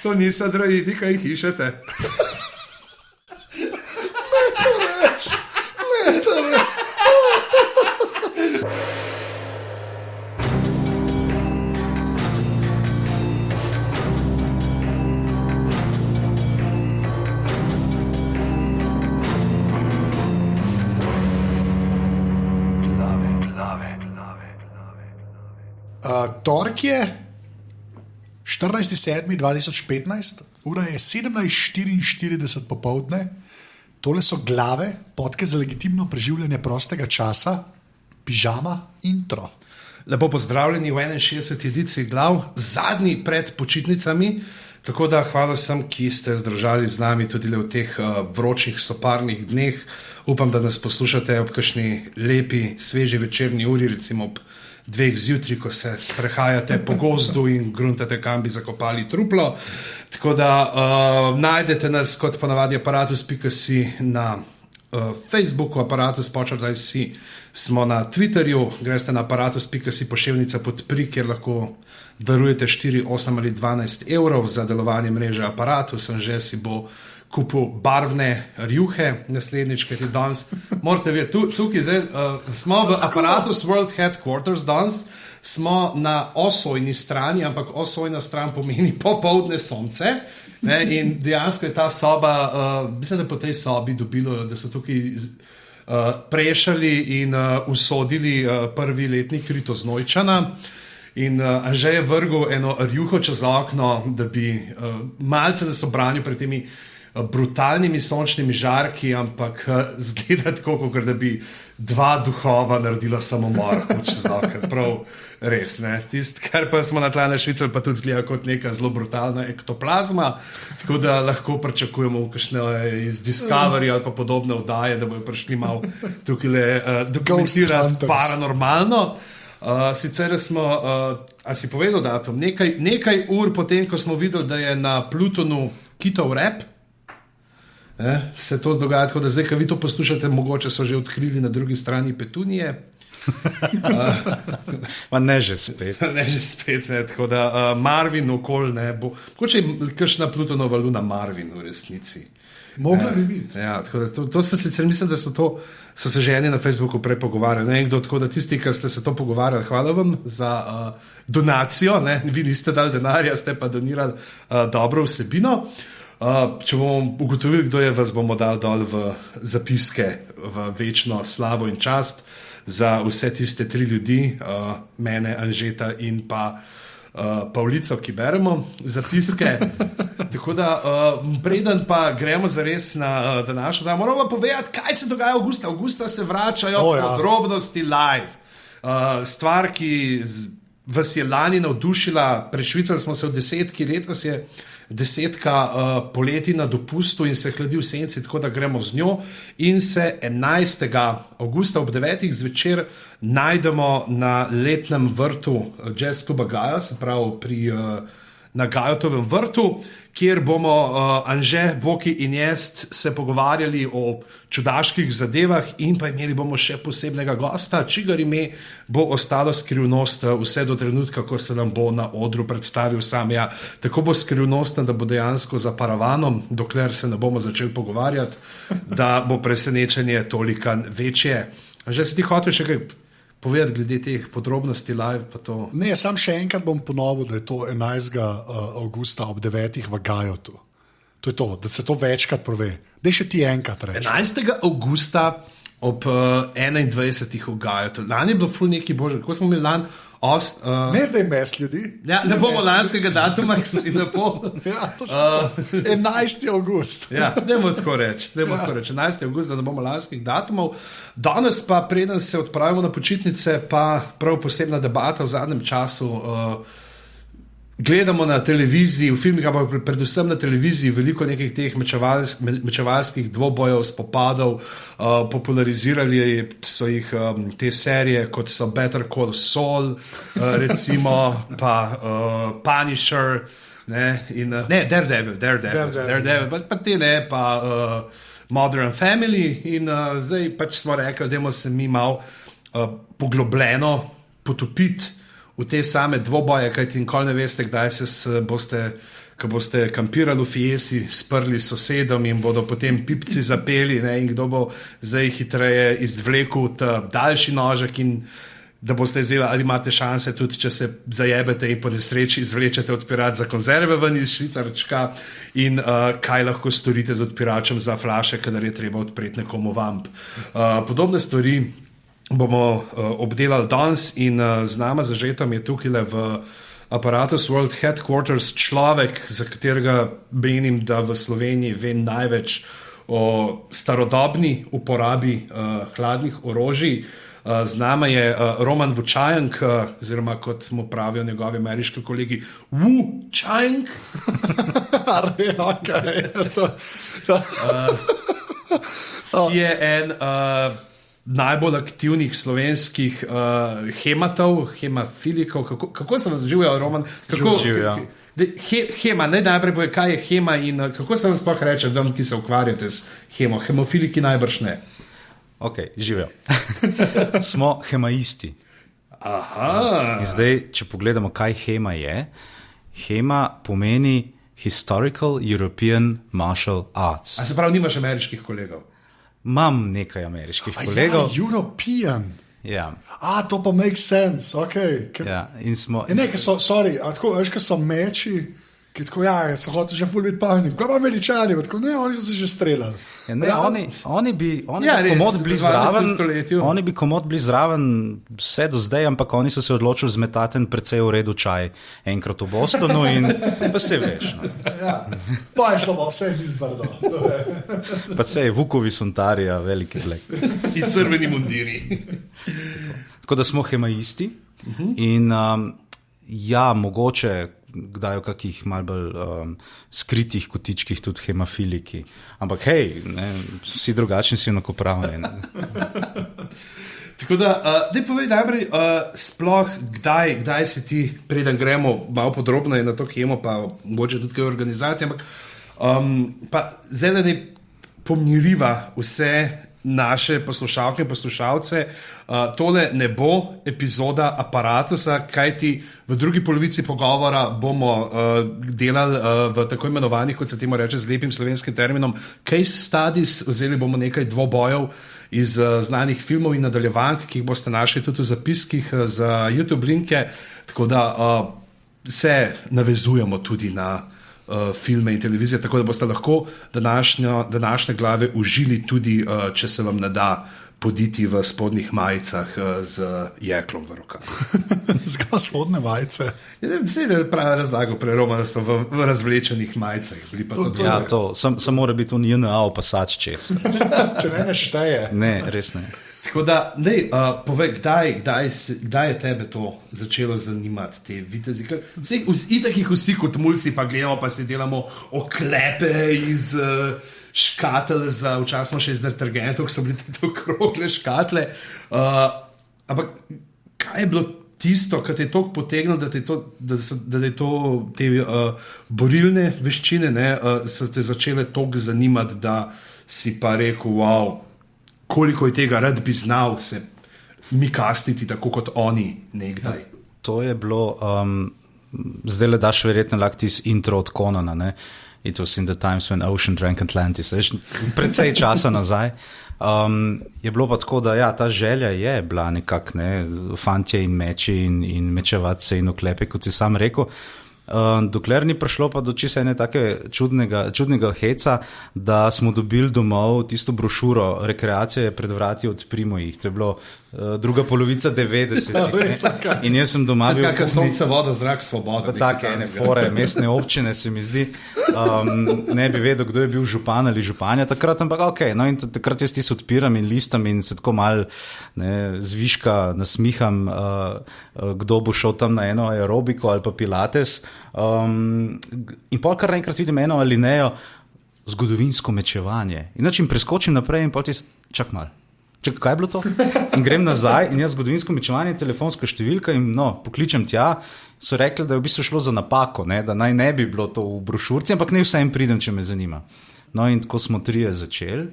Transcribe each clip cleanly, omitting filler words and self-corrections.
To niso droidi, kaj jih išete. Torek je 14.7.2015, ura je 17:44 popoldne, tole so Glave, podcast za legitimno preživljanje prostega časa, pižama, intro. Lepo pozdravljeni v 61. ediciji Glav, zadnji pred počitnicami. Tako da hvala vsem, ki ste zdržali z nami tudi v teh vročih, soparnih dneh. Upam, da nas poslušate ob kakšni lepi, sveži večerni uri, recimo ob 2 zjutraj, ko se sprehajate po gozdu in gruntate, kam bi zakopali truplo. Tako da najdete nas kot ponavadi aparatus.si na Facebooku, aparatus.si, smo na Twitterju, greste na aparatus.si pošiljnica podpri, kjer lahko darujete 4, 8 ali 12 evrov za delovanje mreže Aparatus. Anže si bo kupil barvne rjuhe naslednjič, kaj ti danes. Morate vedeti, tukaj zdaj, smo v Apparatus World Headquarters danes, smo na osojni strani, ampak osojna stran pomeni popoldne sonce. Ne, in dejansko je ta soba, mislim, da po tej sobi dobilo, da so tukaj prešali in usodili prvi letnik Ritoznojčana. In Anže je vrgel eno rjuho čez okno, da bi malce nas obranil pred temi brutalnimi sončnimi žarki, ampak zgleda tako, kot da bi 2 duhova naredila samomor čez okno. Prav res, ne. Tisto, kar pa smo na tla na Švico, pa tudi zgleda kot neka zelo brutalna ektoplazma, tako da lahko pričakujemo kakšne iz Discovery ali pa podobne oddaje, da bojo prišli malo tukaj dokumentirati paranormalno. Sicer smo, a si povedal datum, nekaj ur potem, ko smo videli, da je na Plutonu kitov rep, se to dogaja, tako da zdaj, ko vi to poslušate, mogoče so že odkrili na drugi strani Petunije. Ne že spet. Ne že spet, ne, tako da Marvin okol ne bo. Mogoče je kakšna Plutonova luna Marvin v resnici. Mogla bi biti. Ja, tako da to se sicer mislim, da so se že eni na Facebooku prej pogovarjali. Ne, kdo, tako da tisti, ki ste se to pogovarjali, hvala vam za donacijo. Ne. Vi niste dali denarja, ste pa donirali dobro vsebino. Če bomo ugotovili, kdo je, vas bomo dali dol v zapiske v večno slavo in čast za vse tiste 3 ljudi, mene, Anžeta in pa Pavlico, ki beremo zapiske. Tako da preden pa gremo zares na današnjo dan, moramo povedati, kaj se dogaja avgusta. Avgusta se vračajo podrobnosti live. Stvar, ki vas je lani navdušila, prešvicali smo se v 10 let, vas je 10 poleti na dopustu in se hladi v senci, tako da gremo z njo in se 11. avgusta ob 9. zvečer najdemo na letnem vrtu Jazz Kluba Gaja, se pravi na Gajotovem vrtu, kjer bomo Anže, Boki in jaz se pogovarjali o čudaških zadevah in pa imeli bomo še posebnega gosta, čigar ime bo ostalo skrivnost vse do trenutka, ko se nam bo na odru predstavil sam. Ja, tako bo skrivnostna, da bo dejansko za paravanom, dokler se ne bomo začeli pogovarjati, da bo presenečenje toliko večje. Anže, si ti hotel še kaj povedati glede teh podrobnosti live? Pa to... Ne, sam še enkrat bom ponovil, da je to 11. avgusta ob 9. v Gajotu. To je to, da se to večkrat pove. Daj še ti enkrat reči. 11. avgusta ob 21. v Gajotu. Lani je bilo ful neki, bože, kako smo imeli lani? Ne zdaj mes ljudi. Ja, ne bomo lanskega datuma, ki si ne bo. Ja, 11. avgust. Ja, ne bomo tako reči. 11. avgust, da ne bomo lanskih datumov. Danes pa, preden se odpravimo na počitnice, pa prav posebna debata v zadnjem času. Gledamo na televiziji, v filmih, ampak predvsem na televiziji veliko nekih teh mečevalskih dvobojev, spopadov, popularizirali so jih te serije, kot so Better Call Saul, recimo, pa Punisher, Daredevil, pa te ne, pa Modern Family in zdaj pač smo rekli, da se mi malo poglobljeno potopiti v te same dvoboje, kajti nikoli ne veste, kdaj se boste ko boste kampirali v Fiesi, sprli sosedom in bodo potem pipci zapeli, ne, in kdo bo zdaj hitreje izvlekel ta daljši nožek in da boste izvedeli, ali imate šanse tudi, če se zajebete in po nesreči izvlečete odpirač za konzerve ven iz švicarčka in kaj lahko storite z odpiračem za flaše, kadar je treba odpreti nekomu vamp. Podobne stvari bomo obdelali danes in z nama zažetom je tukaj v Apparatus World Headquarters človek, za katerega menim, da v Sloveniji ve največ o starodobni uporabi hladnih orožij. Z nama je Roman Vučajank, oziroma kot mu pravijo njegovi ameriški kolegi, Vučajank. Je en najbolj aktivnih slovenskih hemafilikov. Kako se vam živijo, Roman? Hema, najprej pove, kaj je hema in kako se vam sploh reče, vam, ki se ukvarjate s hemo. Hemofiliki najbrž ne. Ok, živijo. Smo hemaisti. Aha. In zdaj, če pogledamo, kaj hema je, hema pomeni Historical European Martial Arts. A se pravi, nimaš ameriških kolegov? Imam nekaj ameriških kolegov. Ja, European. Ja. To pa make sense, ok. Ja, in smo... Ne, tako, veš, ko so meči, ki tako, so hoteli že ful biti pametni. Kaj pa Američani? Tako, ne, oni so se že streljali. Ja, ne, oni bi komod bili zraven vse do zdaj, ampak oni so se odločili zmetati precej v redu čaj enkrat v Bostonu in pa se veš. No. Ja, pa je šlo vse izbrdo. Pa se je Vukovi Sontarija, veliki zlek. In crveni mundiri. Tako da smo hemaisti in ja, mogoče kdaj v kakih malo bolj skritih kotičkih tudi hemafiliki. Ampak hej, vsi drugačni si enakopravni. Tako da, daj povej najprej, sploh kdaj si ti, preden gremo malo podrobneje na to hemo, pa mogoče tudi kaj organizacije, ampak pa zdaj ne pomiriva vse naše poslušalke in poslušalce. Tole ne bo epizoda Apparatusa, kajti v drugi polovici pogovora bomo delali v tako imenovanih, kot se temu reče z lepim slovenskim terminom, case studies, vzeli bomo nekaj dvobojev iz znanih filmov in nadaljevank, ki jih boste našli tudi v zapiskih za YouTube linke, tako da se navezujemo tudi na filme in televizije, tako da boste lahko današnje glave užili tudi, če se vam ne da poditi v spodnjih majicah z jeklom v rokah. Zgolj spodne majice. Vse je pravi razlago pre Roma, da so v razvlečenih majicah. Ja, to. Sam mora biti on JNA opasač čez. Če ne šteje. Ne, res ne. Tako da, povej, kdaj je tebe to začelo zanimati, te vitezi? Itak jih vsi kot mulci pa gledamo, pa si delamo oklepe iz škatel za včasno še iz detergentov, so bili tudi okrogle škatle. Ampak kaj je bilo tisto, kar te je toliko potegnilo, da je to te borilne veščine, so te začele toliko zanimati, da si pa rekel, wow, koliko je tega rad bi znal se mi kastiti tako kot oni nekdaj. Ja, to je bilo, zdaj le daš verjetno lahko iz intro od Conana, ne? It was in the times when ocean drank Atlantis. Precej časa nazaj. Je bilo pa tako, da ja, ta želja je bila nekako, fantje in meči in mečevati se in oklepe, kot si sam rekel. Dokler ni prišlo pa do čisto ene take čudnega heca, da smo dobili domov tisto brošuro Rekreacije pred vrati odprimo jih. To je bilo druga polovica 90. In jaz sem doma bil... Kakšna sonce, voda, zrak, svoboda. Take ene fore, mestne občine se mi zdi. Ne bi vedel, kdo je bil župan ali županja takrat, ampak ok. No in takrat jaz tisto odpiram in listam in se tako mal zviška nasmiham, kdo bo šel tam na eno aerobiko ali pa pilates. In pol kar enkrat vidim eno alinejo zgodovinsko mečevanje. Inače jim preskočim naprej in pol čak mal. Čakaj, kaj je bilo to? In grem nazaj in jaz zgodovinsko mečevanje, telefonska številka in pokličem tja, so rekli, da je v bistvu šlo za napako, da naj ne bi bilo to v brošurci, ampak ne vsem pridem, če me zanima. No in tako smo trije začeli.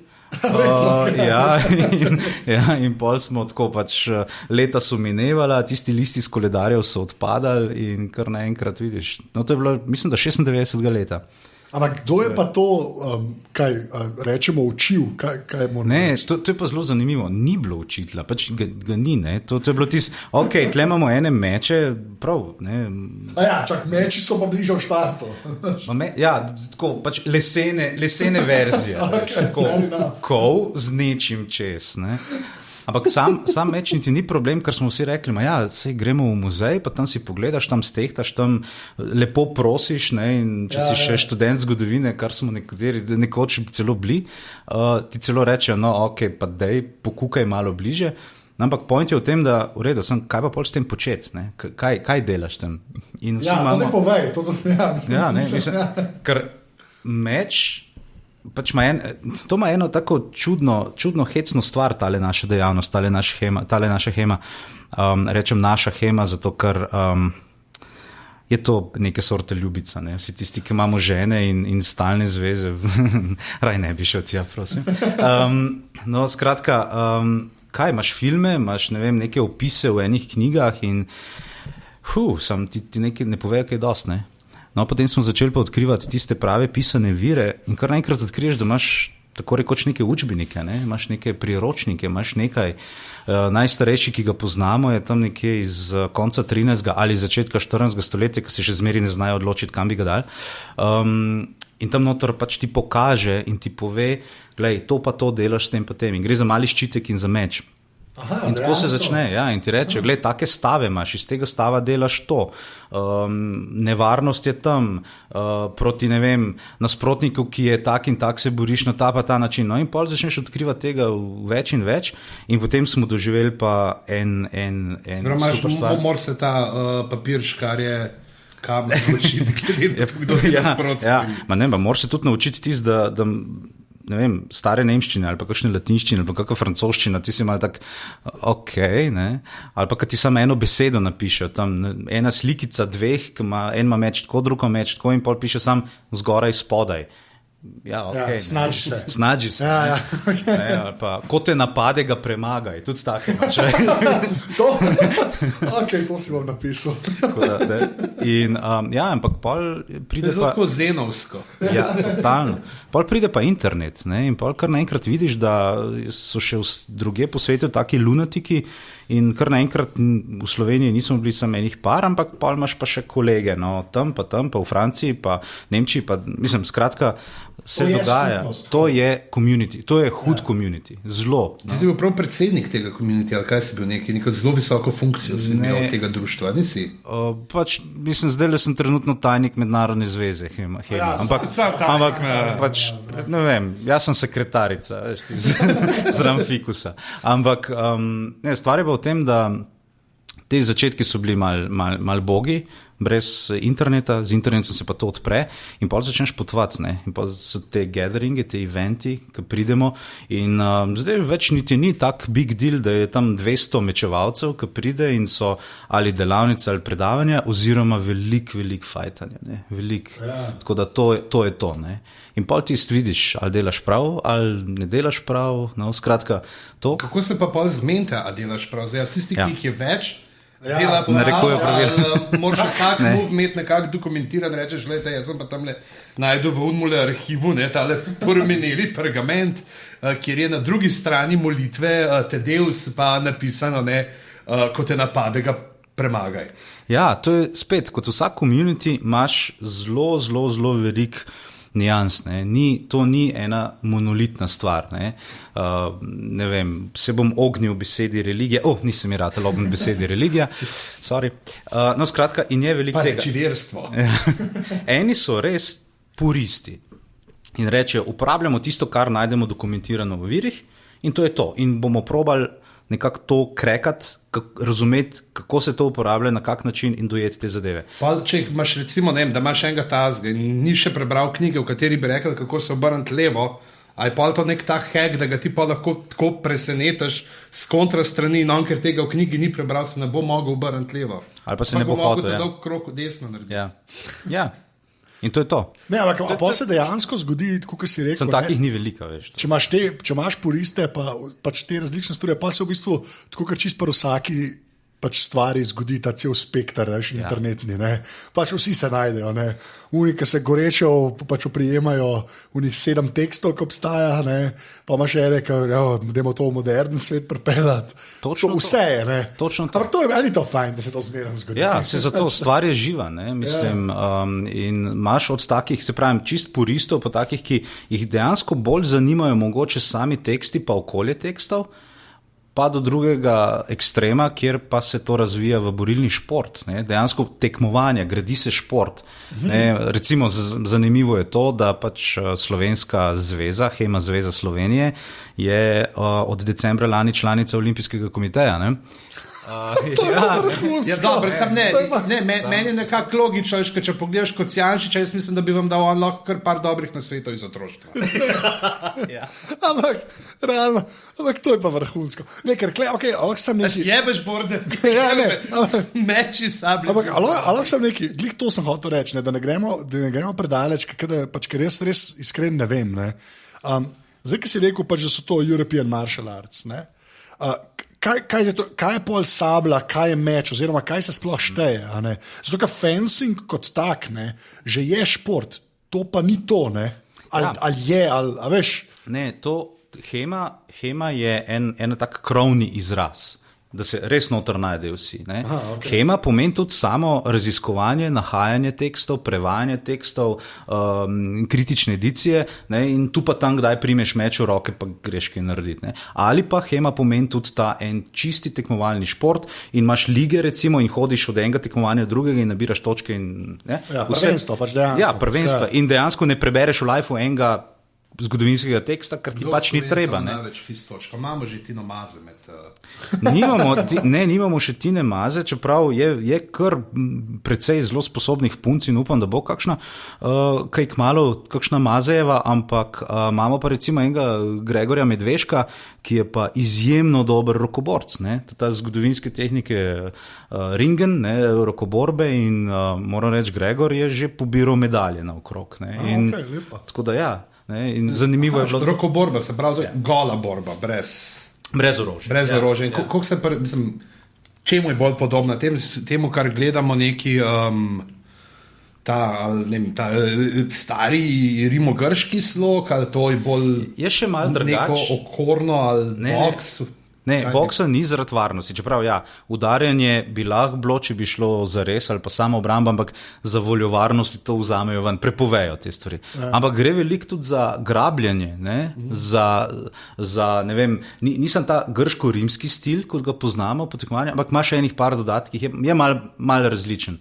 In pol smo tako pač leta so minevala, tisti listi z koledarjev so odpadali in kar naenkrat vidiš. No, to je bilo, mislim, da 96. leta. Ampak kdo je pa to, rečemo, učil? Ne, to je pa zelo zanimivo. Ni bilo učitelja, pač ga ni. Ne? To je bilo tisto, ok, tle imamo ene meče, prav. Ne? Čak, meči so pa bližje v štartu. Tako, pač lesene verzije. Okay, kov z nečim čez. Ne? Ampak sam meč niti ni problem, ker smo vsi rekli, sej gremo v muzej, pa tam si pogledaš, tam stehtaš, tam lepo prosiš, ne, in če si še študent zgodovine, kar smo nekoč celo bili, ti celo rečejo, no, ok, pa dej, pokukaj malo bliže. Ampak point je v tem, da v redu, kaj pa pol s tem početi, ne? Kaj delaš tam? Ne povej, mislim. Ker meč, pač to ima eno tako čudno hecno stvar, tale naša dejavnost, tale naša hema. Rečem naša hema, zato ker je to neke sorte ljubica. Ne? Vsi tisti, ki imamo žene in stalne zveze, raj ne bi šel tja, prosim. No, skratka, kaj imaš filme, imaš neke opise v enih knjigah in ti nekaj ne pove, kaj je dost, ne? No, potem smo začeli pa odkrivati tiste prave pisane vire in kar naenkrat odkriješ, da imaš tako rekoč neke učbenike, ne? Imaš neke priročnike, imaš nekaj. Najstarejši, ki ga poznamo, je tam nekje iz konca 13. ali začetka 14. stoletja, ki se še zmeri ne znajo odločiti, kam bi ga dali. In tam noter pač ti pokaže in ti pove, glej, to pa to delaš s tem pa tem. In gre za mali ščitek in za meč. Aha, in tako se začne, in ti reče, gled, take stave imaš, iz tega stava delaš to, nevarnost je tam, proti, nasprotniku, ki je tak in tak, se boriš na ta pa ta način. No in pol začneš odkrivati tega več in več in potem smo doživeli pa en super stvar. Mora se ta papir škarje kam naučiti, glede kdo je nasprotnik. Moraš se tudi naučiti tisti, da stare nemščine ali pa kakšne latinščine ali pa kakšna francoščina, ti si malo tak, ok, ne, ali pa kad ti samo eno besedo napiše, tam ena slikica dveh, en ima meč tako, drug ima meč tako in pol piše sam zgoraj spodaj. Snađi se. Okay. Pa, ko te napade, ga premagaj. Tudi tako imaš. To si bom napisal. Ampak pol pride pa... To je tako zenovsko. Totalno. Pol pride pa internet. Ne? In pol kar naenkrat vidiš, da so še druge po svetu taki lunatiki in kar naenkrat v Sloveniji nismo bili samo enih par, ampak pol imaš pa še kolege. No, tam pa v Franciji, pa Nemčiji, pa mislim, skratka, se dogaja. To je community, to je hud community. Zelo. Ti si bil prav predsednik tega community, ali kaj si bil neko zelo visoko funkcijo si imel tega društva, nisi? Pač, mislim, zdaj sem trenutno tajnik Mednarodne zveze. Ampak pač, ne vem, jaz sem sekretarica, zraven fikusa. Ampak stvar je pa v tem, da te začetki so bili mal bogi, brez interneta, z internetom se pa to odpre in pol začneš potovati, ne, in pol so te gatheringe, te eventi, ki pridemo in zdaj več niti ni tak big deal, da je tam 200 mečevalcev, ki pride in so ali delavnice ali predavanja oziroma velik fajtanja, ne, tako da to je to, ne. In pol ti vidiš, ali delaš prav, ali ne delaš prav, no, skratka, to. Kako se pa pol zmente, ali delaš prav? Zdaj, tisti, ki jih je več, narekujejo pravila. Moraš vsak move imeti nekako dokumentiran, rečeš, gledajte, jaz sem pa tamle najdel v unmule arhivu, tale porumeneli pergament, kjer je na drugi strani molitve Tedeus pa napisano, ko te napade, ga premagaj. Ja, to je spet, kot vsak community imaš zelo velik nijans, to ni ena monolitna stvar, ne vem, se bom ognil besedi religija, nisem je ratel ognil besedi religija, sorry, no skratka, in je veliko tega. Pa reči verstvo. Eni so res puristi in rečejo, uporabljamo tisto, kar najdemo dokumentirano v virih in to je to, in bomo probali nekako to krekati, razumeti, kako se to uporablja, na kak način in dojeti te zadeve. Pa, če imaš recimo, da imaš enega tazga in ni še prebral knjige, v kateri bi rekel, kako se obrniti levo, ali pa to nek ta hack, da ga ti pa lahko tako presenetiš s kontra strani, no, ker tega v knjigi ni prebral, se ne bo mogel obrniti levo. Ali pa se ne bo hotel, mogel dolg krog desno narediti. Ja. In to je to. Ne, ampak pa se dejansko zgodi, kot si rekel. Sem takih ni veliko več. Če imaš puriste, pač te različne stvari, pa se v bistvu tako, kar čist pa vsaki pač stvari zgodi, ta cel spektar, internetni. Ne? Pač vsi se najdejo. Oni, ki se goreče pač oprijemajo unih 7 tekstov, ki obstaja, ne? Pa imaš ene, ki dajmo to v modern svet pripeljati. Točno vse je. Ne? Točno to. Ampak to je to fajn, da se to zmeraj zgodi. Ja, se zato stvar je živa, ne? Mislim. In imaš od takih, se pravim, čist puristov, pa takih, ki jih dejansko bolj zanimajo mogoče sami teksti, pa okolje tekstov, pa do drugega ekstrema, kjer pa se to razvija v borilni šport. Ne? Dejansko tekmovanje, gradi se šport. Ne? Recimo zanimivo je to, da pač Slovenska zveza, Hema zveza Slovenije, je od decembra lani članica Olimpijskega komiteja. Ne? Dobro, meni je nekako logično, če pogledaš kot Janšiča, jaz mislim, da bi vam dal on lahko kar par dobrih nasvetov iz otroštva. Ampak to je pa vrhunsko. Lahko sem neki... Jebeš borde, meči sablje. Lahko sem neki, glih to sem hotel reči, da ne gremo predaleč, ker jaz res iskren ne vem. Ne. Zdaj, ki si rekel, pač, da so to European Martial Arts, ne. Kaj je pol sabla, kaj je meč, oziroma kaj se sploh šteje? Zato, ker fencing kot tak, ne, že je šport, to pa ni to, ne? Ali je, ali veš? Ne, to Hema je en tak krovni izraz, da se res noter najdejo vsi. Okay. Hema pomeni tudi samo raziskovanje, nahajanje tekstov, prevajanje tekstov, kritične edicije, ne, in tu pa tam, kdaj primeš meč v roke, pa greš kaj narediti. Ne. Ali pa Hema pomeni tudi ta en čisti tekmovalni šport in imaš lige recimo in hodiš od enega tekmovanja do drugega in nabiraš točke. Prvenstvo pač dejansko. Ja, prvenstvo. In dejansko ne prebereš v lifeu enega zgodovinskega teksta, ker ti pač ni treba. Imamo že Tino Maze med... Nimamo še Tine Maze, čeprav je kar precej zelo sposobnih punc in upam, da bo kakšna kaj kmalu, kakšna Mazejeva, ampak imamo pa recimo enega Gregorja Medveška, ki je pa izjemno dober rokoborc. Ta zgodovinske tehnike ringen, rokoborbe in moram reči, Gregor je že pobiral medalje naokrog. Tako da ja. In zanimivo je bilo. Rokoborba, se pravi, gola borba, brez orožja. Brez orožja. Čemu je bolj podobna? Temu, kar gledamo neki ta stari rimogrški slog, ali to je bolj je še malo drugače. Neko okorno ali boks? Ne, boksa ni zaradi varnosti, čeprav udarjanje bi lahko bilo, če bi šlo za res ali pa samo obramba, ampak za voljo varnosti to vzamejo ven, prepovejo te stvari. Ampak gre veliko tudi za grabljanje, za ne vem, nisem ta grško-rimski stil, kot ga poznamo po tekmovanju, ampak ima še enih par dodatkih, je malo različen.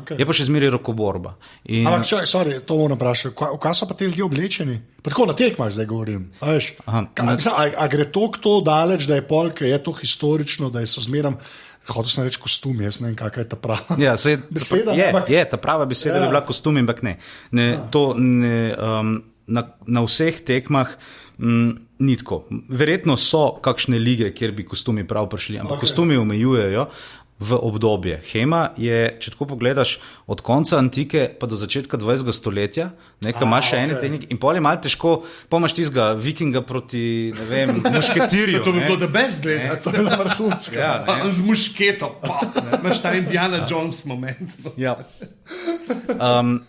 Je pa še zmeraj rokoborba. Ampak, to moram vprašati, v kaj so pa te ljudje oblečeni? Pa tako na tekmah zdaj govorim. A gre to daleč, da je pol, ki je to historično, da so zmeram, hotel sem reči kostum, jaz ne vem, kakaj je ta prava beseda. Ta prava beseda bi bila kostum, ampak ne. Na vseh tekmah ni tako. Verjetno so kakšne lige, kjer bi kostumi prav prišli, ampak kostumi omejujejo v obdobje. Hema je, če tako pogledaš, od konca antike pa do začetka 20. stoletja, nekaj imaš še ene tehnike in pol je malo težko, pomaš tizga vikinga proti, ne vem, mušketirju. To bi bilo da bez gleda, to je vrhunsko. Z mušketo, imaš ta Indiana Jones moment.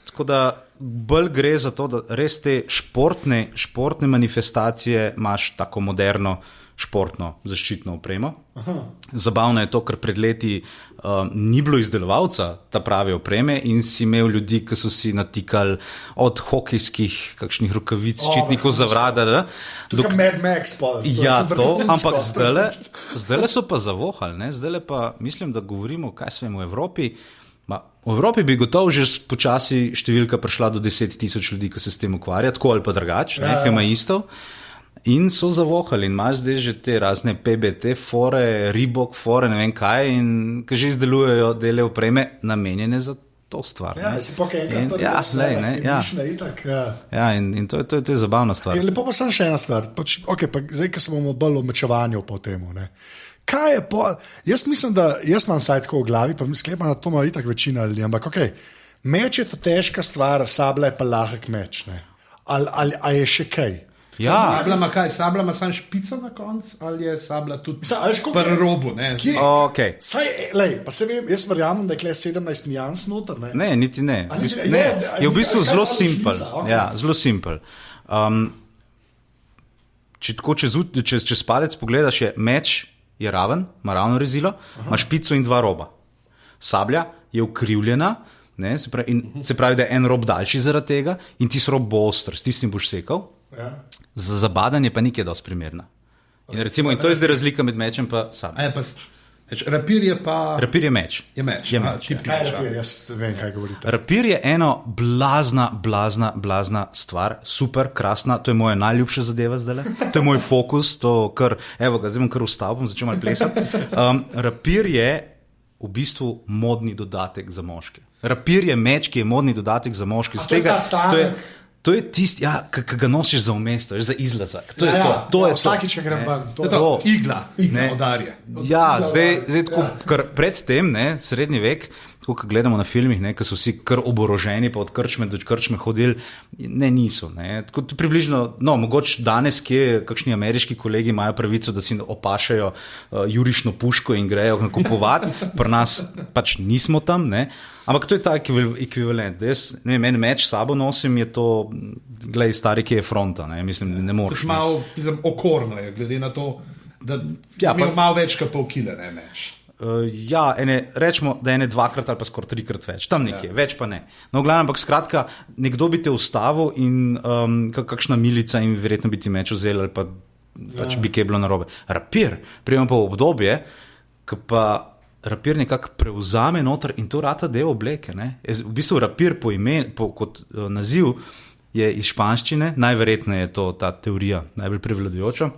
Tako da bolj gre za to, da res te športne manifestacije imaš tako moderno športno zaščitno opremo. Zabavno je to, ker pred leti ni bilo izdelovalca ta prave opreme in si imel ljudi, ki so si natikali od hokejskih kakšnih rokavic, ščitnikov za vrata. Tukaj Mad Max pa. Ja, to, ampak zdajle so pa zavohali. Zdajle pa mislim, da govorimo, kaj smo v Evropi. V Evropi bi gotovo že počasi številka prišla do 10,000 ljudi, ki se s tem ukvarja, tako ali pa drugače, hemajistov. In so zavohali in imaš zdaj že te razne PBT fore, Reebok fore, ne vem kaj, in ki že izdelujejo dele opreme namenjene za to stvar. Si pa kaj enkrat in to je zabavna stvar. Lepo pa sem še ena stvar, zdaj, ki se bomo bolj o mečevanju po temu, kaj je jaz mislim, da jaz imam vsaj tako v glavi, pa mi sklepam, da to ima itak večina ljudi, ampak Meč je ta težka stvar, sabla je pa lahek meč. Ali je še kaj? Ja, Sabla ima kaj? Sabla ima samo špico na koncu ali je sabla tudi ali školiko- pri robu? Ne? okay. Pa se vem, jaz verjamem, da je kle 17 nijans noter. Ne, niti ne. A niti ne? Ne, Je, je v bistvu a je zelo kaj simpel. žlica? Okay. Ja, zelo simpel. Če tako čez palec pogledaš, je meč je raven, ima ravno rezilo, ima špico in dva roba. Sablja je ukrivljena, ne, se pravi, da je en rob daljši zaradi tega in tisti rob bo oster, s tistim boš sekal. Ja. Za zabadanje pa nikje dosti primerna. In to je zdaj razlika med mečem in sabljo. Rapir je pa. Rapir je meč. Je meč. Je Aha, meč, tipki Kaj je meč, rapir? Jaz vem, kaj govorite. Rapir je eno blazna stvar, super, krasna, to je moja najljubša zadeva zdaj. To je moj fokus, to kar, evo ga, zdaj bom kar vstal, bom začel malo plesati. Rapir je v bistvu modni dodatek za moške. Rapir je meč, ki je modni dodatek za moške. To je tisti, ja, ki ga nosiš za umesto, za izlazak. To je to. Je vsakič, ko grem ven. To je to. Igla odarje. Ja, zdaj tako, kar predtem, srednji vek, tako, ko gledamo na filmih, ko so vsi kar oboroženi, pa od krčme do krčme hodili, niso. Tako, približno, mogoče danes, kje kakšni ameriški kolegi imajo pravico, da si opašajo jurišno puško in grejo nakupovati, pri nas pač nismo tam, ampak to je ta ekvivalent. Jaz, en meč sabo nosim, je to, glej, stari, ki je fronta, mislim, ne moreš. To je malo okorno, je, glede na to, da ima malo več kot pol kile, ne meč. Ja, rečemo, da je dvakrat ali pa skoraj trikrat več, tam nekje, več pa ne. No, glavno, ampak skratka, nekdo bi te ustavil in kakšna milica in verjetno bi ti meč vzel ali pa pač bi kaj bilo narobe. Rapir, prijemo pa v obdobje, ki pa rapir nekako prevzame noter in to rata del obleke. V bistvu rapir kot naziv je iz španščine, najverjetneje je to ta teorija najbolj prevladujoča,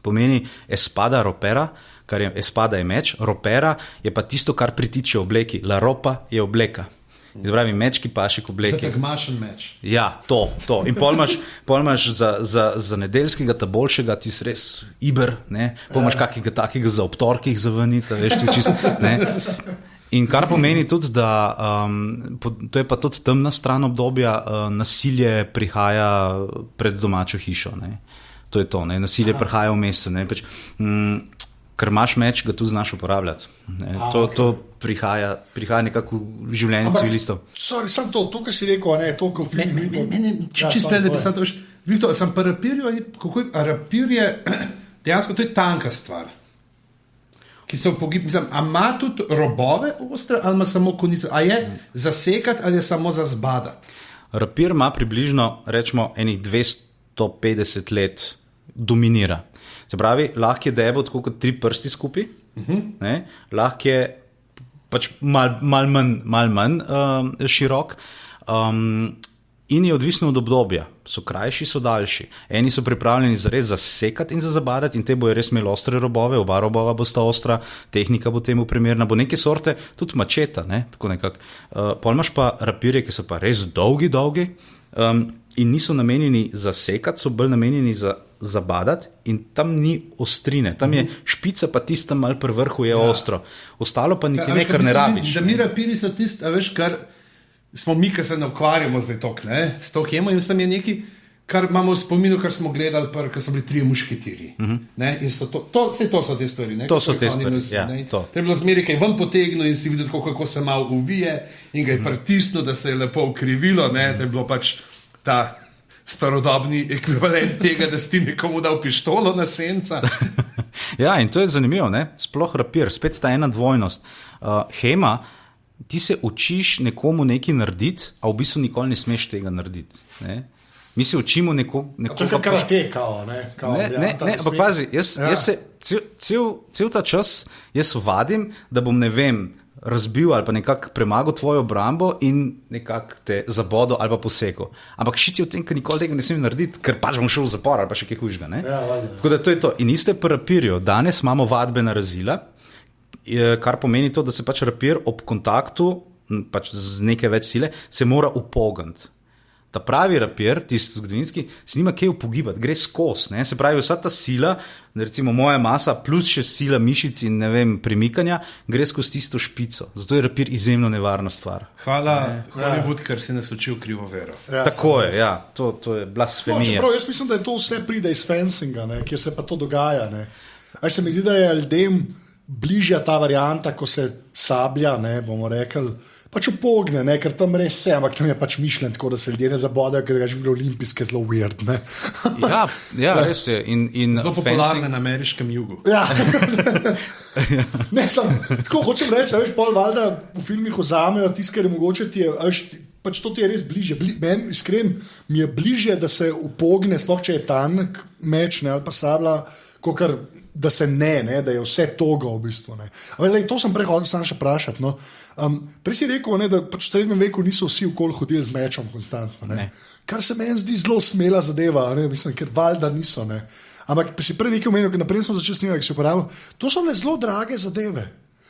pomeni espada ropera, kar je espada je meč, ropera je pa tisto, kar pritiče obleki, la ropa je obleka. Izpravi meč, ki paše k obleki. Zategmašen meč. Ja, to. In pol imaš za nedeljskega, ta boljšega, ti si res iber, pol imaš kakega takega za obtorkih zavrnita, veš, ti čist, In kar pomeni tudi, da to je pa tudi temna stran obdobja, nasilje prihaja pred domačo hišo, To je to, nasilje prihaja v mesto, ker imaš meč, ga tudi znaš uporabljati. To prihaja nekako v življenje civilistov. Sam to, kar si rekel, to konflikt. Čisto da bi sam to veš, Viktor, sem pa rapir je, dejansko to je tanka stvar, ki se upogib, a ima tudi robove ostre, ali ima samo konico, a je zasekati ali je samo za zbadati? Rapir ima približno, rečemo, enih 250 let dominira. Se pravi, lahko je debel tako kot 3 prsti skupaj, lahko je pač mal manj širok in je odvisno od obdobja. So krajši, so daljši. Eni so pripravljeni res zasekati in za zabadati in te bojo res imeli ostre robove, oba robova bosta ostra, tehnika bo temu primerna, bo neke sorte tudi mačeta, tako nekako. Pol imaš pa rapirje, ki so pa res dolgi in niso namenjeni za sekati, so bolj namenjeni za zabadati in tam ni ostrine, tam je špica, pa tista malo pri vrhu je ostro. Ostalo pa niti ne, kar ne rabiš. Da mi rapiri so tisti, veš, kar smo mi, ki se ne ukvarjamo zdaj toliko, s to hemo in sem je nekaj, kar imamo v spominu, kar smo gledali, ko so bili 3 mušketirji. In so to so te stvari. To so te stvari, ja. To je bilo zmeri, kaj ven potegnil in si videl, kako se malo uvije in ga je pritisnil, da se je lepo ukrivilo, da je bilo pač ta starodobni ekvivalent tega, da si ti nekomu dal pištolo na senca. Ja, in to je zanimivo, sploh rapir, spet ta ena dvojnost. Hema, ti se učiš nekomu nekaj narediti, a v bistvu nikoli ne smeš tega narediti. Mi se učimo nekoga... To je karate, kao, Ne, ampak pazi, jaz se cel ta čas jaz vadim, da bom, razbil ali pa nekako premagal tvojo obrambo in nekako te zabodel ali pa posekal. Ampak šiti v tem, ker nikoli tega ne smem narediti, ker pač bom šel v zapor ali pa še kaj hujšega. Tako da to je to. In iste pri rapirju. Danes imamo vadbena razila, kar pomeni to, da se pač rapir ob kontaktu pač z nekaj več sile se mora upogniti. ta pravi rapir, tisti zgodovinski, se nima kaj upogibati, gre skozi. Se pravi, vsa ta sila, recimo moja masa, plus še sila mišic in ne vem, premikanja, gre skozi tisto špico. Zato je rapir izjemno nevarna stvar. Hvala, Hollywood, ker si nas učil krivo vero. Ja, tako je, ja, to je blasfemija. Čeprav jaz mislim, da je to vse pride iz fencinga, kjer se pa to dogaja. Se mi zdi, da je ljudem bližja ta varianta, ko se sablja, bomo rekli, pač upogne, ker tam res se, ampak tam je pač mišljen tako, da se ljudje ne zabodajo, ker je olimpijske zelo weird. Ja, res je. Zelo popularne na ameriškem jugu. Ja. Ne, tako hočem reči, veš, pol valjda v filmih vzamejo tisto, ker je mogoče ti je, pač to ti je res bližje. Meni, iskren, mi je bližje, da se upogne, sploh če je tanek meč, ali pa sabla, kakor da se da je vse togo v bistvu. To sem prehodil sam še vprašati. Prej si rekel, da pač v srednjem veku niso vsi okoli hodili z mečom konstantno. Kar se meni zdi zelo smela zadeva, mislim, ker valjda niso. Ampak si prej nekaj omenil, ker naprej sem začel snimati, ki si uporabil, to so le zelo drage zadeve.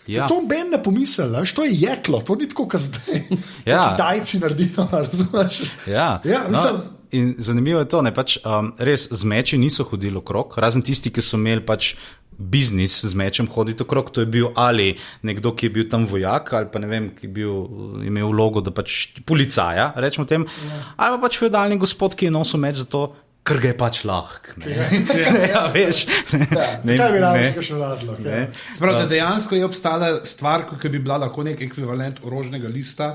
Ja. To ben ne pomisel, to je jeklo, to ni tako, kot zdaj. Ja. Dajci naredijo, razumeš? Ja, mislim... In zanimivo je to, pač, res z meči niso hodili okrog, razen tisti, ki so imeli pač biznis z mečem hoditi okrog, to je bil ali nekdo, ki je bil tam vojak, ali pa ne vem, ki je imel vlogo, da pač policaja, rečemo tem, ali pa pač feudalni gospod, ki je nosil meč za to, ker ga je pač lahko. Ja, veš. Zakaj bi rado še razlog? Spravo, da dejansko je obstala stvar, ki bi bila lahko nek ekvivalent orožnega lista,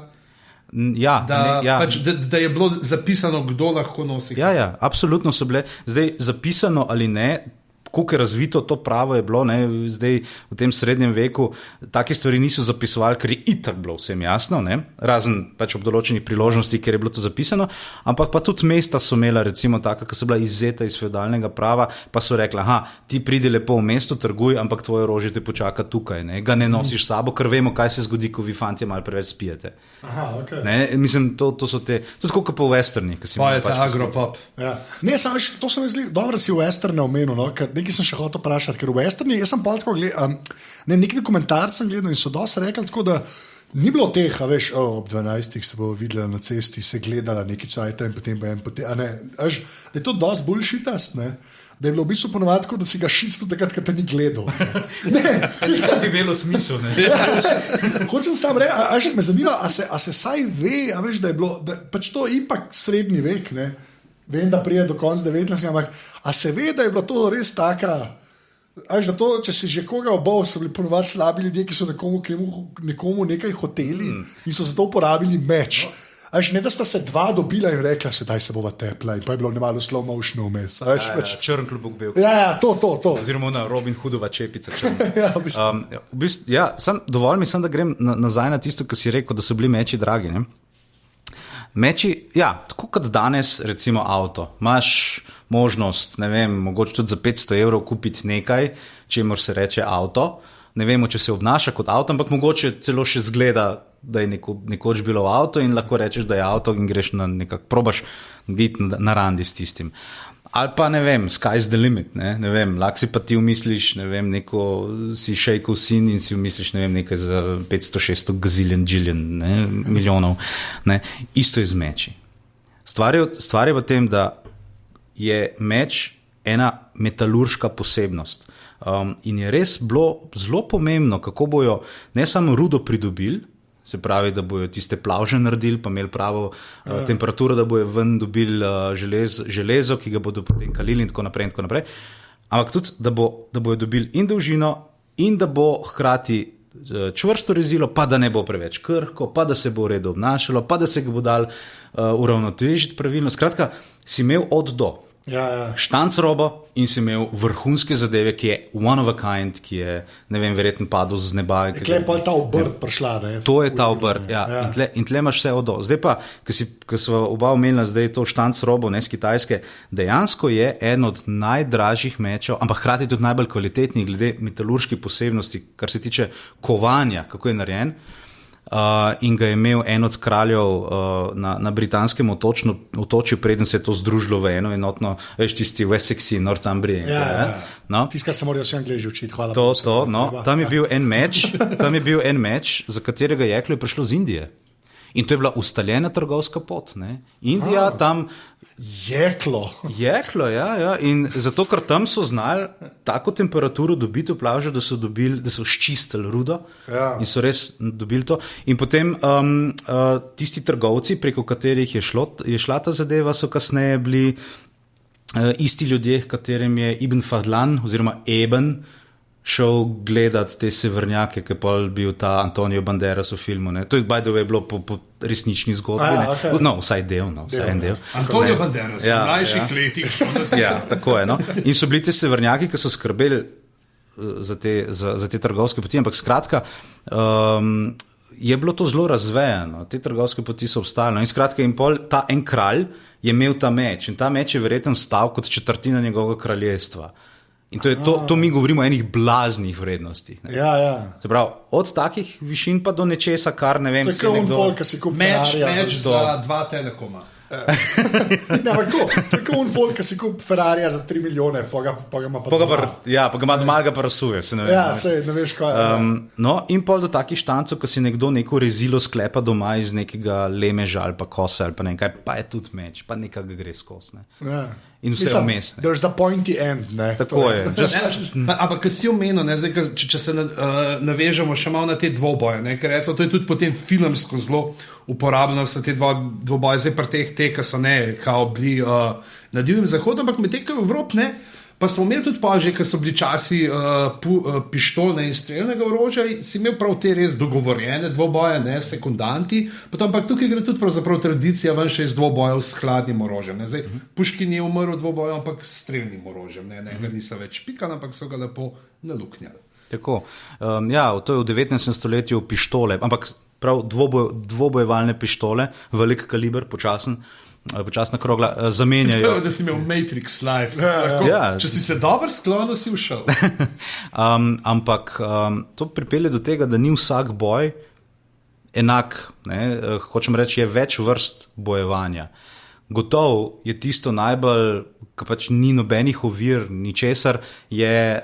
Ja, pač, da je bilo zapisano, kdo lahko nosi. Ja, absolutno so bile. Zdaj, zapisano ali ne, koliko je razvito to pravo je bilo, zdaj v tem srednjem veku, take stvari niso zapisovali, ker je itak bilo vsem jasno, razen pač ob določenih priložnosti, ker je bilo to zapisano, ampak pa tudi mesta so imela, recimo taka, ki so bila izzeta iz feudalnega prava, pa so rekla, ti pridi lepo v mesto, trguj, ampak tvoje orožje te počaka tukaj, ga ne nosiš sabo, ker vemo, kaj se zgodi, ko vi fantje malo preveč spijete. Aha, okay. Mislim, to so te, tudi tako po westerni, ki si imel pač agropop. Ja. Ne, to sem izli, dobro si v westerne omenil, ker nekaj sem še hotel vprašati, ker v westerni, jaz sem pa tako gledal, nekaj komentarjev sem gledal in so dosti rekli tako, da ni bilo teh, veš, ob 12 se bo videla na cesti, se gledala neki čajta in potem pa en potem, da je to dosti bullshitast, da je bilo v bistvu ponovadi tako, da si ga šistil takrat, kad te ni gledal. To bi imelo smisel, Hočem sam reči, me zanima, a se saj ve, a veš, da je bilo, da pač to ipak srednji vek, Vem, da prije do konca 19, ampak a se ve, da je bilo to res taka, da to, če si že koga obal, so bili ponovadi slabi ljudje, ki so nekomu nekaj hoteli in so zato uporabili meč. Ne, da sta se dva dobila in rekla, sedaj se bova tepla in pa je bilo nemalo slow motion vmes. Črn klobuk bil. Ja, to. Oziroma na Robin Hoodova čepica. Ja, dovolj mi sem, da grem nazaj na tisto, kar si rekel, da so bili meči dragi, Meči, tako kot danes, recimo avto, imaš možnost, ne vem, mogoče tudi za 500 evrov kupiti nekaj, čemur se reče avto, ne vemo, če se obnaša kot avto, ampak mogoče celo še zgleda, da je nekoč bilo avto in lahko rečeš, da je avto in greš probaš biti na randi s tistim. Ali pa, ne vem, sky's the limit, ne vem, lahko si pa ti umisliš, ne vem, neko si šejkov sin in si umisliš, ne vem, nekaj za 500-600 gaziljen, milijonov, Isto je z meči. Stvar je v tem, da je meč ena metalurška posebnost. In je res bilo zelo pomembno, kako bojo ne samo rudo pridobili, se pravi, da bojo tiste plavže naredili, pa imeli pravo temperaturo, da bojo ven dobili železo, ki ga bodo potem kalili in tako naprej. Ampak tudi, da bojo dobili in dolžino in da bo hkrati čvrsto rezilo, pa da ne bo preveč krhko, pa da se bo v redu obnašalo, pa da se ga bo dal uravnotežiti pravilno. Skratka, si imel od do. Štanc robo in si imel vrhunske zadeve, ki je one of a kind, ki je, ne vem, verjetno padel z neba. Tle pa je ta obrt prišla. To je ta obrt, In tle imaš vse od do. Zdaj pa, ko smo oba omenila, zdaj je to štanc robo, z Kitajske, dejansko je en od najdražjih mečev, ampak hkrati tudi najbolj kvalitetnih glede metalurških posebnosti, kar se tiče kovanja, kako je narejen. In ga je imel en od kraljev na britanskem otočju, preden se je to združilo v eno enotno, veš, tisti Wessexi, Northumbria. Tisti, kar se morajo vsi Angliji učiti, hvala. Tam je bil en meč, za katerega jeklo je prišlo z Indije. In to je bila ustaljena trgovska pot. Ne? Indija tam. Jeklo. Ja. In zato, ker tam so znali tako temperaturo dobiti v plažo, da so ščistili rudo in so res dobili to. In potem tisti trgovci, preko katerih je šla ta zadeva, so kasneje bili isti ljudje, katerim je Ibn Fadlan oziroma Eben šel gledati te severnjake, ki pa je bil ta Antonio Banderas v filmu. Ne. To je, by the way, bilo po resnični zgodbi. Okay. No, vsaj del. Antonio Banderas, v mlajših letih. Ja, tako je. No. In so bili te severnjaki, ki so skrbeli za te trgovske poti, ampak skratka, je bilo to zelo razvejano. Te trgovske poti so obstajale. No. In skratka, ta en kralj je imel ta meč in ta meč je verjetno stal kot četrtina njegovega kraljestva. In to mi govorimo o enih blaznih vrednostih. Ja. Se pravi, od takih višin pa do nečesa, kar ne vem, se nekdo... Meč za 2 telekoma. Ne, tako un folk, ki si kup Ferrarija za 3 milijone, pa ga ima pa doma. Ja, pa ga ima doma, ga pa razsuje. Ne veš kaj. No, in pol do takih štancov, ko si nekdo neko rezilo sklepa doma iz nekega lemeža ali pa kose ali pa nekaj, pa je tudi meč, pa nekaj gre skozi. Ja. In vse vmes. There's a pointy end. Ne? Tako je. Ampak, ko si omenil, če se navežemo še malo na te dvoboje, ne? Ker to je tudi potem filmsko zelo uporabljeno, so te dvoboje, zdaj pri teh, ki so kao bili na divjem zahodu, ampak med tega v Evropi ne. Pa smo imeli tudi že, ko so bili časi pištolne in streljnega orožja, si imel prav te res dogovorjene dvoboje, ne, sekundanti, potem pa tukaj gre tudi pravzaprav tradicija ven še iz dvobojev s hladnim orožjem. Zdaj, Puškin je umrl dvobojem, ampak s streljnim orožjem, ne, ga niso več pikali, ampak so ga lepo naluknjali. Tako, to je v 19. stoletju pištole, ampak prav dvobojevalne pištole, velik kaliber, počasna krogla, zamenjajo. Da si imel Matrix Live, če si se dobro sklonil, si všel. Ampak to pripelje do tega, da ni vsak boj enak. Hočem reči, je več vrst bojevanja. Gotovo je tisto najbolj, ko pač ni nobenih ovir, ničesar, je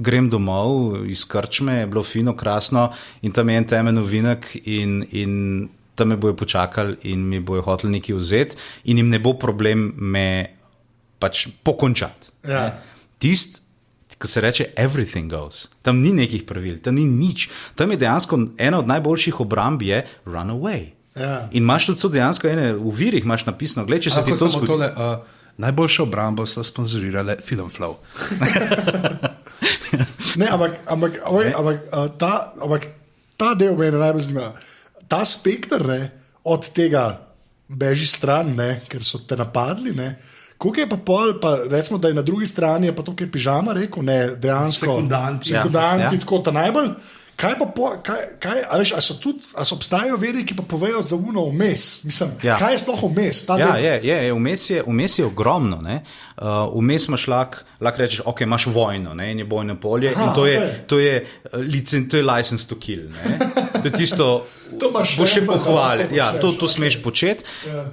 grem domov iz krčme, je bilo fino, krasno in tam je en temen ovinek in tam me bojo počakali in mi bojo hoteli nekaj vzeti in jim ne bo problem me pač pokončati. Ja. Tist, ko se reče everything goes, tam ni nekih pravil, tam ni nič. Tam je dejansko ena od najboljših obramb je run away. Ja. In imaš tudi dejansko v virih imaš napisano, gled, če se ti to zgodi. Najboljšo obrambo so sponzorirale Film Flow. Ne, ampak ta del mene najbolj zanima. Ta spektr, ne, od tega beži stran, ne, ker so te napadli, ne, koliko je pa pol, pa recimo, da je na drugi strani, je pa to, kaj je pižama rekel, ne, dejansko sekundanti, tako ta najbolj. Kaj pa a so obstajajo veri, ki pa povejo za uno vmes? Mislim, kaj je sploh vmes? Vmes je ogromno. Vmes imaš lahko rečeš, ok, imaš vojno, ne, in je bojno polje. Aha, in to je license to kill. Ne. To je tisto, bo še pohvalil. Ja, to smeš početi.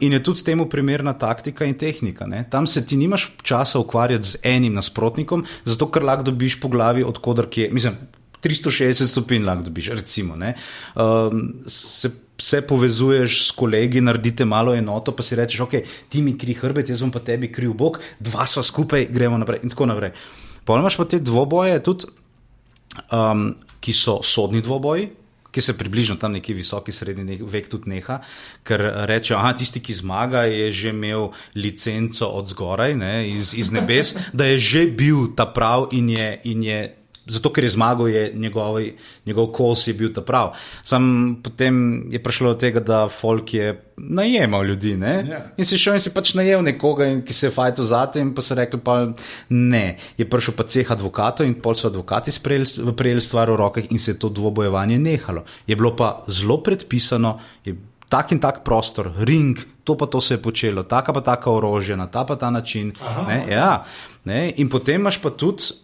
In je tudi temu primerna taktika in tehnika. Ne. Tam se ti nimaš časa ukvarjati z enim nasprotnikom, zato ker lahko dobiš po glavi odkodar kje. Mislim, 360 stopinj lahko dobiš, recimo. Se povezuješ s kolegi, naredite malo enoto, pa si rečeš, ok, ti mi kri hrbet, jaz bom pa tebi kriv bok, dva sva skupaj, gremo naprej in tako naprej. Potem imaš pa te dvoboje tudi, ki so sodni dvoboji, ki se približno tam neki visoki srednji vek tudi neha, ker rečejo, tisti, ki zmaga, je že imel licenco od zgoraj, ne, iz nebes, da je že bil ta prav in je zato, ker je zmagal, je njegov kos je bil ta prav. Sam potem je prišlo do tega, da folk je najemal ljudi, ne? Yeah. In si šel in si pač najel nekoga, ki se je fajto zate in pa se rekli pa ne. Je prišel pa ceh advokatov in pol so advokati prejeli stvar v rokah in se je to dvobojevanje nehalo. Je bilo pa zelo predpisano, je tak in tak prostor, ring, to pa to se je počelo, taka pa taka orožja, na ta pa ta način. Ne? Ja, ne? In potem imaš pa tudi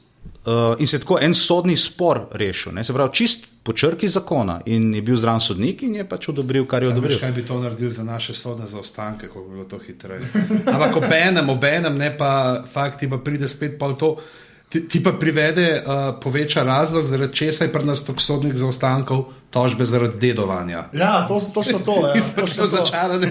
in se je tako en sodni spor rešil, ne? Se pravi, čist po črki zakona in je bil zraven sodnik in je pač odobril, kar je odobril. Kaj bi to naredil za naše sodne zaostanke, kako bi bilo to hitreje. Ampak obenem, ne pa fakt, ti pa pride spet pol to, ti pa privede, poveča razlog, zaradi česa je pri nas toliko sodnih zaostankov, tožbe zaradi dedovanja. Ja, točno to. Ja. Točno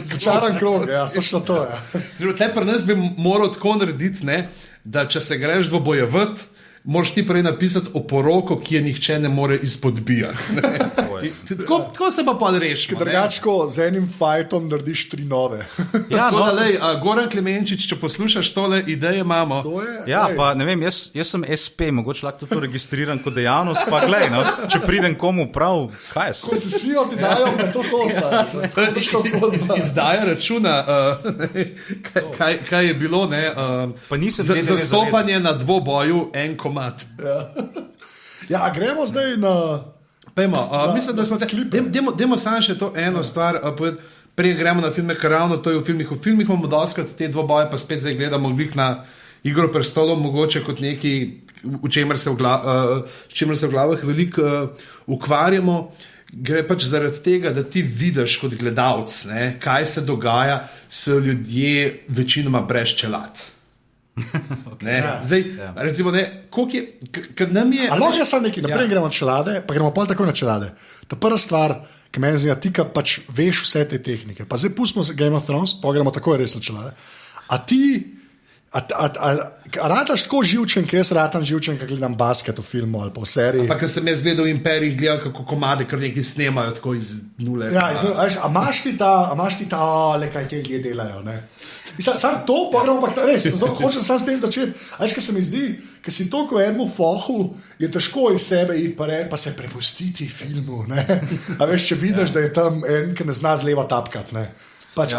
Začaran krog, ja, točno to. Ja. Zelo, pri nas bi moral tako narediti, ne, da če se greš dvobojevati, moraš ti prej napisati oporoko, ki je nihče ne more izpodbijati. Tako se pa rešimo. Drugačko z enim fajtom narediš 3 nove. Ja, no, Goran Klemenčič, če poslušaš tole, ideje imamo. Ja, pa ne vem, jaz sem SP, mogoče lahko to registriram kot dejavnost, pa glej, no, če pridem komu prav, kaj je so? Koncesijo ti dajo, da to ostane. Izdaja računa, kaj je bilo, ne, zastopanje na dvoboju, en komad. Ja, gremo zdaj na... Pejmo, mislim, da smo demo samo še to eno stvar, prej gremo na filme, ker ravno to je v filmih. V filmih imamo doskrat te dvoboje, pa spet zdaj gledamo na Igro prestolov, mogoče kot neki, v čemer se v glavah veliko ukvarjamo. Gre pač zaradi tega, da ti vidiš kot gledalec, ne, kaj se dogaja, so ljudje večinoma brez čelad. Okay. Zdaj, recimo, koliko je, kad nam je... Ali lahko samo nekaj, naprej gremo na čelade, pa gremo pol takoj na čelade. Ta prva stvar, ki meni zanima, ti pač veš vse te tehnike. Pa zdaj pustimo Game of Thrones, pa gremo takoj res na čelade. A ti, rataš tako živčen, ker jaz ratam živčen, kad gledam basket v filmu ali pa v seriji. Pa ker sem jaz gledal Imperij, gledal kako komade, kar neki snemajo tako iz nule. Ja, a imaš ti ta, le kaj te ljudje delajo, ne? Sam to, pa gremo pa res, hočem sam s tem začeti. Ker se mi zdi, ker si toliko enemu fohu, je težko iz sebe iti pa se prepustiti filmu, ne? A veš, če vidiš, da je tam en, ki ne zna zleva tapkat, ne? Pač,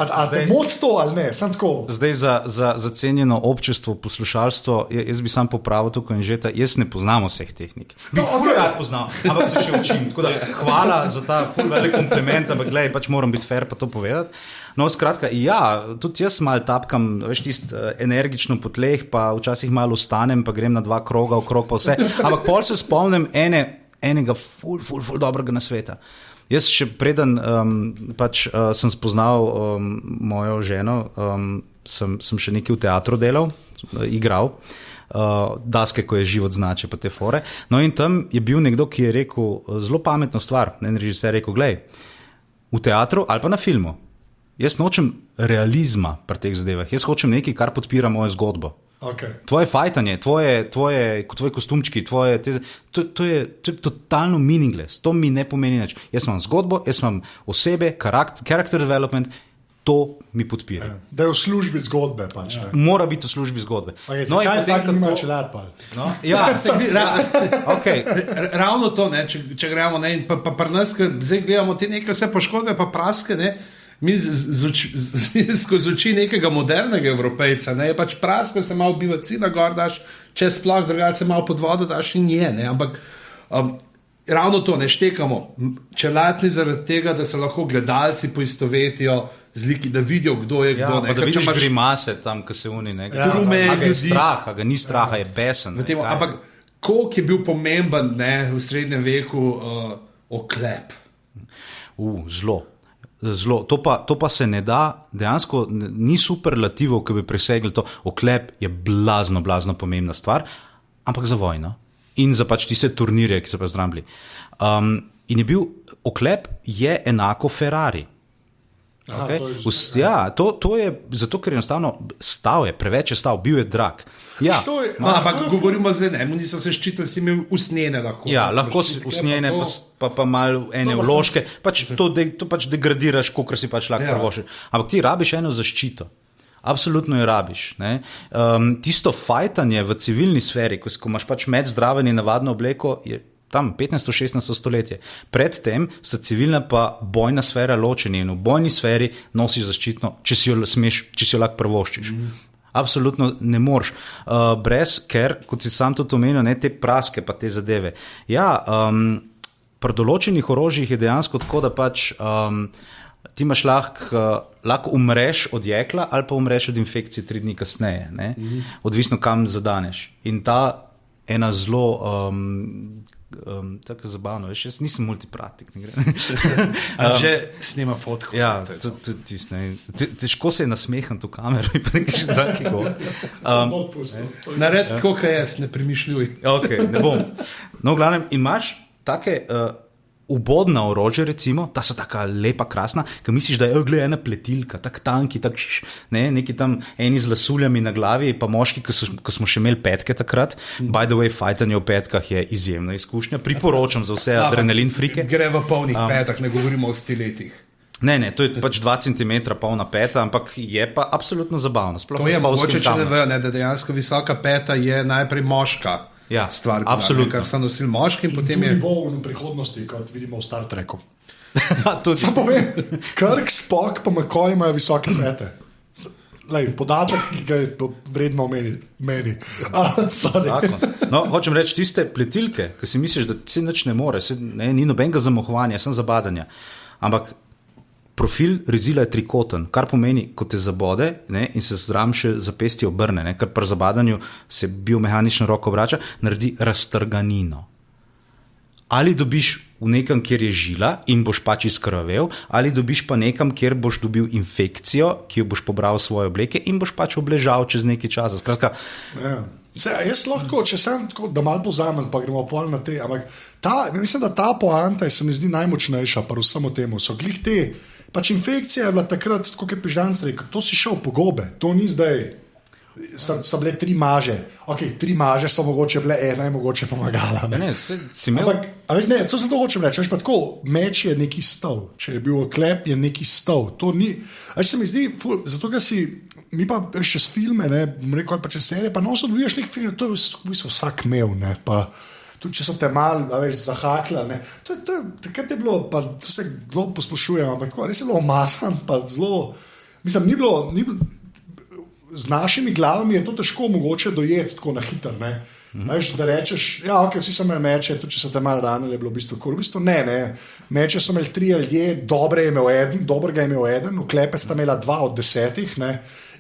mod to ali ne, sam tako. Zdaj za cenjeno občestvo, poslušalstvo, jaz bi sam popravil tukaj in že jaz ne poznam vseh tehnik. Bi ful rad poznal, ampak se še učim. Tako da hvala za ta ful velik kompliment, ampak glej, pač moram biti fair pa to povedati. No, skratka, ja, tudi jaz malo tapkam, veš, tist energično po tleh, pa včasih malo ustanem, pa grem na 2 kroga, okrog pa vse. Ampak pol se spomnim enega ful dobrega nasveta. Jaz še preden sem spoznal mojo ženo, sem še nekaj v teatru delal, igral, daske, ko je život znače, pa te fore. No in tam je bil nekdo, ki je rekel zelo pametno stvar, en režiser rekel, glej, v teatru ali pa na filmu, jaz nočem realizma pri teh zadevah, jaz hočem nekaj, kar podpira mojo zgodbo. Okay. Tvoje fajtanje, tvoje kostumčki, to je totalno meaningless, to mi ne pomeni nič. Jaz imam zgodbo, jaz imam osebe, character development, to mi podpira. Ja. Da je v službi zgodbe pač. Ja. Mora biti v službi zgodbe. Okay, no, kaj je fakt, nima čelad pa? No? Ja, okay. Ravno to, ne, če gremo, ne, pa pri nas, zdaj gledamo te neke vse poškodbe, pa praske, ne, mi skozi oči nekega modernega Evropejca, ne, je pač praska, se malo bivacina gor daš, če sploh drugače malo pod vodo daš in je, ne, ampak ravno to ne štekamo. Čelatni zaradi tega, da se lahko gledalci poistovetijo z liki, da vidijo, kdo je kdo. Ja, da vidiš grimase tam, ko se uni, ne, a ga je strah, a ga ni straha, je besen. Ampak koliko je bil pomemben, ne, v srednjem veku oklep? Zelo. To pa se ne da, dejansko ni superlativov, ki bi presegli to. Oklep je blazno pomembna stvar, ampak za vojno in za pač tiste turnirje, ki so pa zdrambili. In je bil, oklep je enako Ferrari. Okay? To je zato, ker enostavno stal je, preveč je stal, bil je drag. Ja. Ampak govorimo zdaj, ne, niso se ščitili, si imel usnjene lahko. Ja, lahko si usnjene, pa malo ene vložke, to pač degradiraš, kolikor si pač lahko prvoši. Ampak ti rabiš eno zaščito. Absolutno jo rabiš. Ne? Tisto fajtanje v civilni sferi, ko imaš pač med zdraven in navadno obleko, je tam 15-16 stoletje. Predtem sta civilna pa bojna sfera ločeni in v bojni sferi nosiš zaščitno, če si jo lahko prvoščiš. Absolutno ne moreš. Ker, kot si sam tudi omenil, ne, te praske pa te zadeve. Ja, pri določenih orožjih je dejansko tako, da pač ti imaš lahko umreš od jekla ali pa umreš od infekcije 3 dni kasneje. Ne? Odvisno, kam zadaneš. In ta ena zelo tako zabavno, veš, jaz nisem multipraktik. Že snima fotko. Ja, tudi težko se je nasmehati v kamero in pa nekaj še zraki go. Nared tako, kaj jaz, ne premišljuj. Ok, ne bom. No, v glavnem, imaš take ubodna orožja, recimo, ta so taka lepa, krasna, ki misliš, da je ena pletilka, tak tanki, tak, neki tam eni z lasuljami na glavi, pa moški, ko smo še imeli petke takrat. By the way, fajtanje v petkah je izjemna izkušnja. Priporočam za vse adrenalin frike. Gre v polnih petah, ne govorimo o stiletih. Ne, to je pač 2 cm polna peta, ampak je pa absolutno zabavno. To je mogoče, če ne vejo, da dejansko visoka peta je najprej moška. Ja, stvar, absolutno. Kar so nosili moški in potem je... bo v prihodnosti, kot vidimo v Star Treku. Sam povem, Kirk, Spock pa McCoy imajo visoke pete. Podatek, ki ga je vredno meni. No, hočem reči, tiste pletilke, ki si misliš, da se nič ne more, ni nobenega zamohovanja, sem zabadanja, ampak profil rezila je trikoten, kar pomeni, ko te zabode in se zraven še zapestje obrne, ker pri zabadanju se biomehanično roko vrača, naredi raztrganino. Ali dobiš v nekam, kjer je žila in boš pač izkrvavel, ali dobiš pa nekam, kjer boš dobil infekcijo, ki jo boš pobral v svoje obleke in boš pač obležal čez nekaj časa. Skratka, jaz lahko, če sem tako, da malo pozamem, pa gremo pol na te, ampak mislim, da ta poanta se mi zdi najmočnejša, pa vsemu temu so glih te. Pač infekcija je bila takrat, kot je Pižanc rekel, to si šel po gobe, to ni zdaj, so bile 3 maže, ok, 3 maže so mogoče bile, ena je mogoče pomagala. Si imel... Ampak, ne, to sem to hočem reči, pa tako, meč je neki stol, če je bil oklep, je neki stol, to ni, se mi zdi, zato, ker si, mi pa še s filme, rekel, pa če serije, pa noso dobijaš nek film, to je v bistvu vsak imel, pa... Tudi če so te malo zahakljali. Takrat je bilo, pa to se zelo posplošuje, ampak tako, res je bilo omasan, pa zelo, mislim, ni bilo, z našimi glavami je to težko mogoče dojeti tako na hiter, da rečeš, ja, ok, vsi so imeli meče, tudi če so te malo ranili, je bilo v bistvu ne, meče so imeli 3 ljudje, dobrega je imel eden, uklepe sta imela 2 od 10,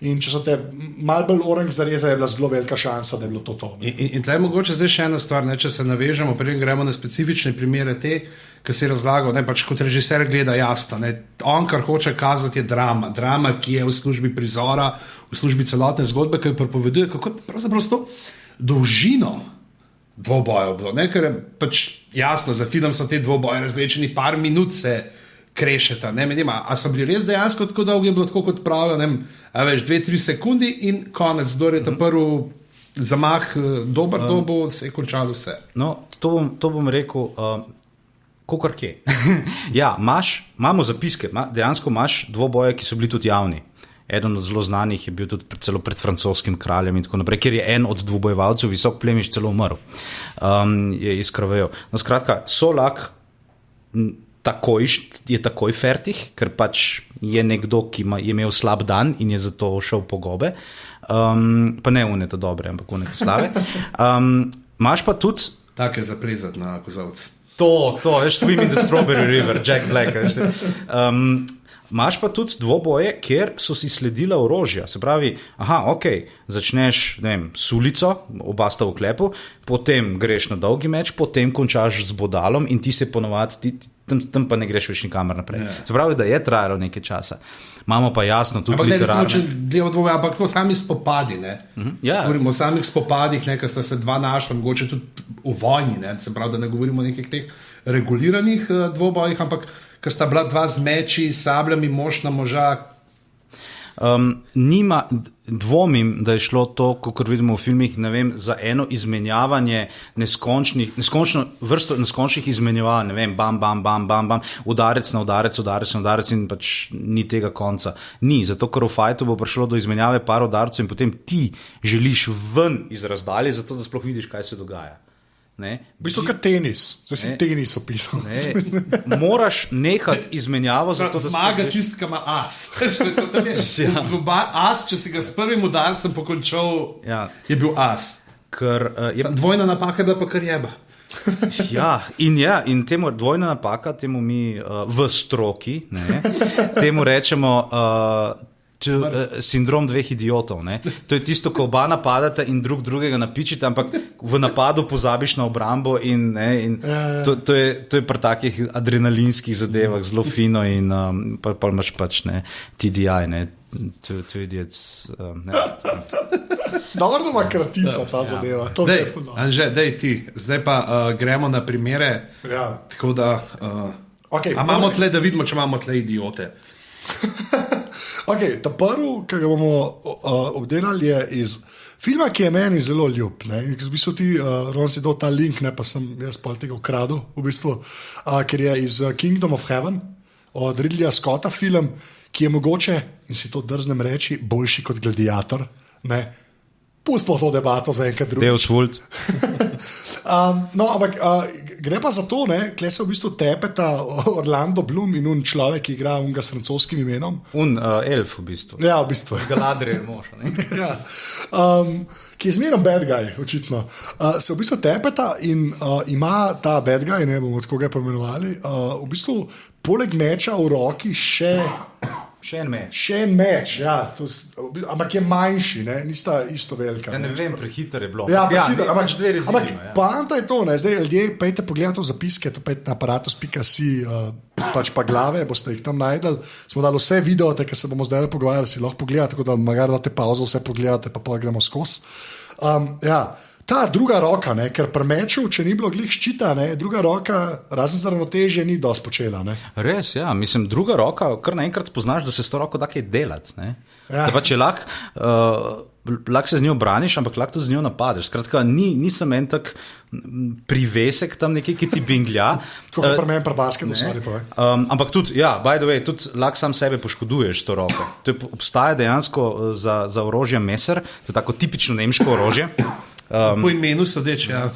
in če so te malo bolj orang zarezali, je bila zelo velika šansa, da je bilo to. In tle je mogoče zdaj še ena stvar, če se navežemo, preden gremo na specifične primere te, ki si razlagal, pač kot režiser gleda jasno, on kar hoče kazati je drama, ki je v službi prizora, v službi celotne zgodbe, ki jo prepoveduje, kako pravzaprav s to dolžino dvobojev bilo, ker je pač jasno, za film so te dvoboje razlečeni, par minut se krešeta, a so bili res dejansko tako dolgi, je bilo tako kot pravijo, 2-3 sekundi in konec, kdor je ta prvi zamah dober dobo, se je končalo vse. No, to bom rekel, kakor kje. Ja, imamo zapiske, dejansko imaš dvoboje, ki so bili tudi javni. Eden od zelo znanih je bil tudi celo pred francoskim kraljem in tako naprej, ker je en od dvobojevalcev, visok plemiš, celo umrl. Je izkrvavel. No, skratka, Solak je takoj fertih, ker pač je nekdo, ki je imel slab dan in je zato šel po gobe. Pa ne unete dobre, ampak unete slave. Imaš pa tudi... Tak je zaplezat na kozavc. To, veš, Swim in the Strawberry River, Jack Black. Imaš pa tudi dvoboje, kjer so si sledila orožja. Se pravi, začneš, s ulico, oba sta v klepu, potem greš na dolgi meč, potem končaš z bodalom in ti se ponovadi, tam pa ne greš več nikamor naprej. Yeah. Se pravi, da je trajalo nekaj časa. Imamo pa jasno tudi literarne. Ampak to sami spopadi, Govorimo o samih spopadih, ker sta se 2 našla, mogoče tudi v vojni, Se pravi, da ne govorimo o nekih teh reguliranih dvobojih, ampak ker sta bila 2 z meči, sabljami, mož na moža. Dvomim, da je šlo to, kot vidimo v filmih, za eno izmenjavanje neskončno vrsto neskončnih izmenjevanj, bam, bam, bam, bam, bam, udarec na udarec, udarec na udarec in pač ni tega konca. Ni, zato ker v fajtu bo prišlo do izmenjave par udarcev in potem ti želiš ven iz razdalje, zato da sploh vidiš, kaj se dogaja. V bistvu kot tenis, zdaj si tenis opisal. Moraš nehati izmenjavo, zato da zmaga tisti, ki ima as. As, če si ga s prvim udarcem pokončal, je bil as. Dvojna napaka je bila pa kar jeba. In temu dvojna napaka, temu mi v stroki, temu rečemo Sindrom dveh idiotov. Ne? To je tisto, ko oba napadata in drugega napičite, ampak v napadu pozabiš na obrambo to je pri takih adrenalinskih zadevah zelo fino in pa imaš pač TDI, to idiots. Dobro, da ima kratica ta zadeva. Anže, dej ti. Zdaj pa gremo na primere. Ja. Tako da imamo tle, da vidimo, če imamo tle idiote. Ta prvi, ki ga bomo obdelali, je iz filma, ki je meni zelo ljub. V bistvu ti, Ron, si dal ta link, pa sem jaz pol tega ukradel, v bistvu, ker je iz Kingdom of Heaven od Ridleya Scotta film, ki je mogoče, in si to drznem reči, boljši kot Gladiator. Pustimo to debato za enkrat drugi. Deus Vult. Ampak gre pa za to, kle se v bistvu tepeta Orlando Bloom in človek, ki igra unga s francoskim imenom. Elf v bistvu. Ja, v bistvu. Galadriel mož. Ja. Ki je zmerno bad guy, očitno. Se v bistvu tepeta in ima ta bad guy, ne bomo tako ga pomenovali, v bistvu poleg meča v roki še en meč, ja, ampak je manjši, nista isto velika. Ja, ne vem, prehiter je bilo. Ja, ampak dve rezili. Ampak poanta je to, zdaj ljudje, pejte pogledati v zapiske, to pejte na aparatus.si, pač pa glave, boste jih tam najdel. Smo dali vse videote, ki se bomo zdaj pogovarjali, si lahko pogledate, tako da magari date pauzo, vse pogledate, pa gremo skozi. Ta druga roka, ker pri meču, če ni bilo glih ščita, druga roka, razen za ravnotežje, ni dosti počela. Res, ja, mislim, druga roka, kar naenkrat spoznaš, da se s to roko da kaj delati. Ja. Da pa če lahko se z njo braniš, ampak lahko z njo napadeš. Skratka, nisem en tak privesek tam nekaj, ki ti binglja. Tako pri meni pri basketu, sorry, povej. Ampak tudi, ja, by the way, tudi lahko sam sebe poškoduješ s to roko. Obstaja dejansko za orožje meser, to je tako tipično nemško orožje. Po imenu sodeč, ja.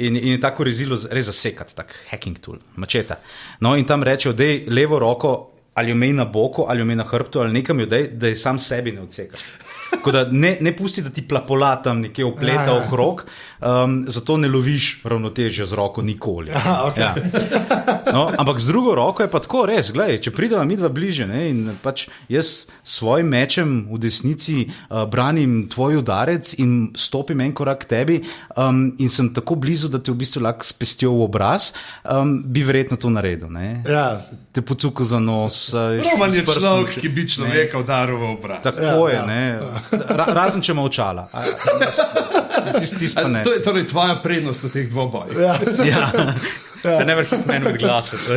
In tako rezilo res zasekati, tak hacking tool, mačeta. No in tam rečejo, dej levo roko ali jo mej na boku, ali jo mej na hrbtu, ali nekam jo dej, da je sam sebi ne odsekaš. Tako da ne pusti, da ti plapola tam nekje opleta okrog, zato ne loviš ravnotežja z roko nikoli. Okay. Ja. No, ampak z drugo roko je pa tako res, gledaj, če prideva midva bliže, in pač jaz svojim mečem v desnici branim tvoj udarec in stopim en korak k tebi in sem tako blizu, da te v bistvu lahko s pestjo v obraz, bi verjetno to naredil. Ja. Te pocuka za nos. Roman je človek, ki bi človeka udaril v obraz. Tako je, razen če ima očala. To je torej tvoja prednost v teh dvobojih. Ja. Never hit man with glasses.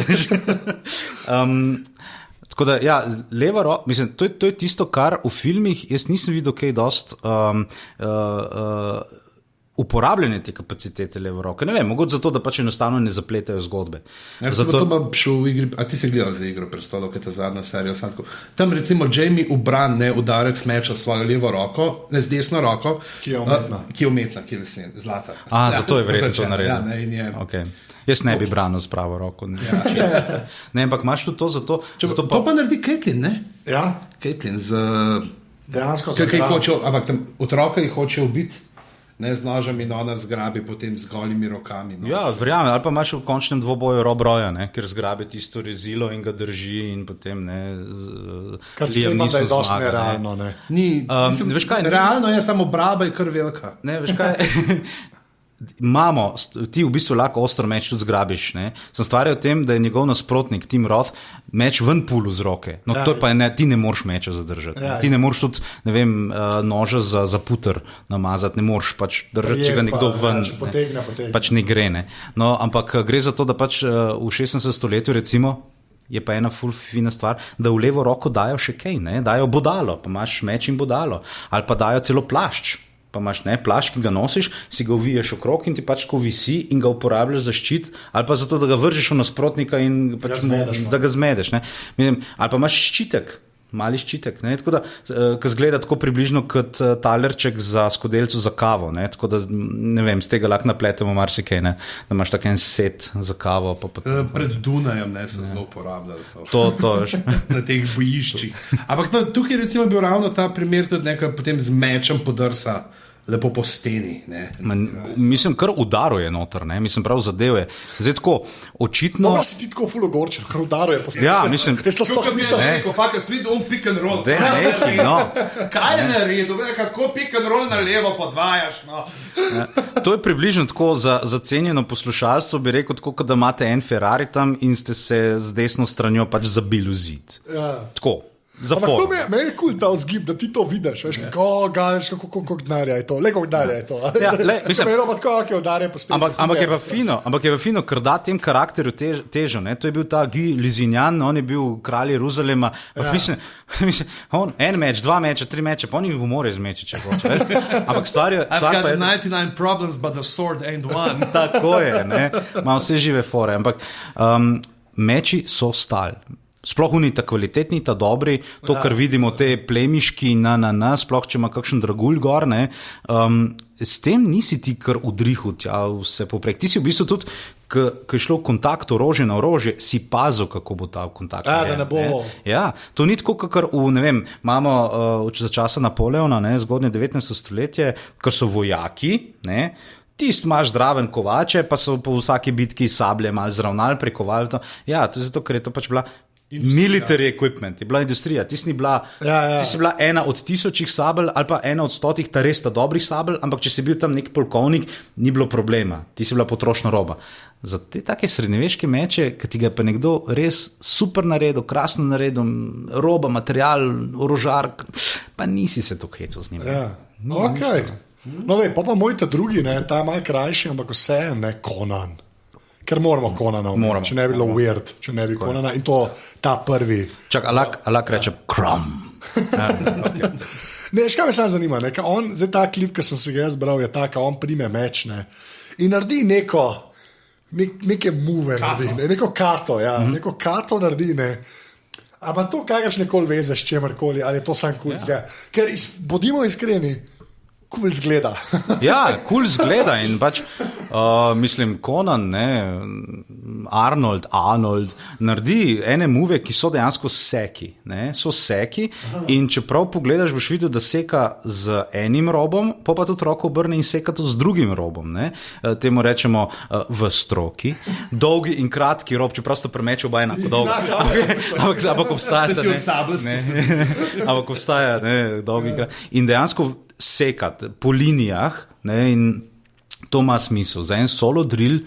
Tako da, ja, leva roka, mislim, to je tisto, kar v filmih jaz nisem videl kaj dost uporabljanje te kapacitete leve roke. Ne vem, mogoče zato, da pač enostavno ne zapletajo zgodbe. Zato bom šel v igri, a ti si gledal za Igro prestolov, ki je ta zadnja serija. Tam recimo Jamie ubran udarec meča svojo levo roko, ne z desno roko, ki je umetna, ki je lesen, zlata. Zato je verjetno to naredil. Ja, in je... Okay. Jaz ne bi branil z pravo roko. Ne, ampak imaš tudi to zato... To pa naredi Caitlin, ne? Ja. Caitlin z... Dejansko se hoče, ampak tam otroka jih hoče ubiti, ne z nožem in ona zgrabi potem z golimi rokami. No. Ja, verjamem, ali pa imaš v končnem dvoboju Rob Roya, ker zgrabi tisto rezilo in ga drži in potem kar se ima, da je dosti nerealno. Veš kaj? Realno je, samo obraba je kar velika. Ne, veš kaj? Ti v bistvu lahko ostro meč tudi zgrabiš. Sem stvaril o tem, da je njegov nasprotnik Tim Roth meč ven pulu z roke. No, to pa ti ne moreš meča zadržati. Ti ne moreš tudi, ne vem, noža za puter namazati, ne moreš pač držati, če ga nekdo ven. Potegne. Pač ne gre. No, ampak gre za to, da pač v 16. stoletju recimo je pa ena ful fina stvar, da v levo roko dajo še kaj, dajo bodalo, pa imaš meč in bodalo, ali pa dajo celo plašč. Pa imaš plašč, ki ga nosiš, si ga uviješ okrog in ti pač ko visi in ga uporabljaš za ščit, ali pa zato, da ga vržeš v nasprotnika in pač da ga zmedeš. Ali pa imaš ščitek, mali ščitek, tako da, ki zgleda tako približno kot talerček za skodelico za kavo, tako da, ne vem, z tega lahko napletemo marsikaj, da imaš tak en set za kavo. Pred Dunajem se zelo uporabljali to. Veš. Na teh bojiščih. Ampak tukaj recimo bil ravno ta primer tudi nekaj potem z mečem podrsa lepo po steni. Mislim, kar udaro je noter, ne? Mislim, prav zadev je. Zdaj tako, očitno... Dobro si ti tako fulogorčen, kar udaro je po steni. Ja, mislim... Jaz to sploh nisem. Fakt, jaz vidim, pick and roll. Kaj je naredil? Kako pick and roll na levo podvajaš? No? Ja, to je približno tako za cenjeno poslušalstvo, bi rekel, tako, da imate en Ferrari tam in ste se z desno stranjo pač zabili v zid. Ja. Tako. Ampak to meni je kul ta vzgib, da ti to vidiš, kako denarja je to, le kako denarja je to. Ja, mislim, ampak je pa fino, ker da tem karakterju težo, ne? To je bil ta Guy Lusignan, on je bil kralj Jeruzalema, mislim, on en meč, 2 meča, 3 meče, pa on jih umore zmeči, če hoče, ampak stvar je... I've got 99 problems, but the sword ain't one. Tako je, ne, ima vse žive fore, ampak meči so stali. Sploh oni ta kvalitetni, ta dobri, to, kar vidimo, te plemiški sploh, če ima kakšen dragulj gor, ne, s tem nisi ti kar udrihal tja vse poprek. Ti si v bistvu tudi, ko je šlo kontakt orožje na orožje, si pazil, kako bo ta kontakt. Da ne bo. Ja, to ni tako, kakor imamo za časa Napoleona, ne, zgodnje 19. stoletje, ker so vojaki, ne, tist imaš zdraven kovače, pa so po vsaki bitki sablje malo zravnali, prekovali to. Ja, to je zato, ker je to pač bila military equipment, je bila industrija. Ti si bila ena od 1000 sabelj ali pa ena od 100 ta res ta dobrih sabelj, ampak če si bil tam nek polkovnik, ni bilo problema. Ti si bila potrošna roba. Za te take srednjeveške meče, ki ti ga je pa nekdo res super naredil, krasno naredil, roba, material, orožar, pa nisi se to hecal z njim. Ja, okej. No, pa moj ta drugi, ne, ta je malo krajši, ampak vse je, ne, Conan. Ker moramo Conana umeti, če ne bi bilo weird, če ne bi Conana in to ta prvi. Čak, alak reče Krum. Ne, škaj me sam zanima, ne, zdaj ta klip, ki sem se ga jaz bral, je ta, ka on prime meč, ne, in naredi neke move, neko kato, ja, neko kato naredi, ne. A pa to kakršnekoli veze s čemarkoli, ali je to sam kul zgleda. Ker bodimo iskreni, kul zgleda. Ja, kul zgleda in pač, mislim, Conan, ne, Arnold naredi ene move, ki so dejansko seki, ne, so seki in čeprav pogledaš, boš videl, da seka z enim robom, pa tudi roko obrne in seka tudi z drugim robom, ne, temu rečemo v stroki, dolgi in kratki rob, čeprav sta premeč oba enako dolgo, ampak obstaja, ampak obstaja, ne, dolgi in kratki in dejansko sekati po linijah, ne, in to ima smisel. Za en solo drill,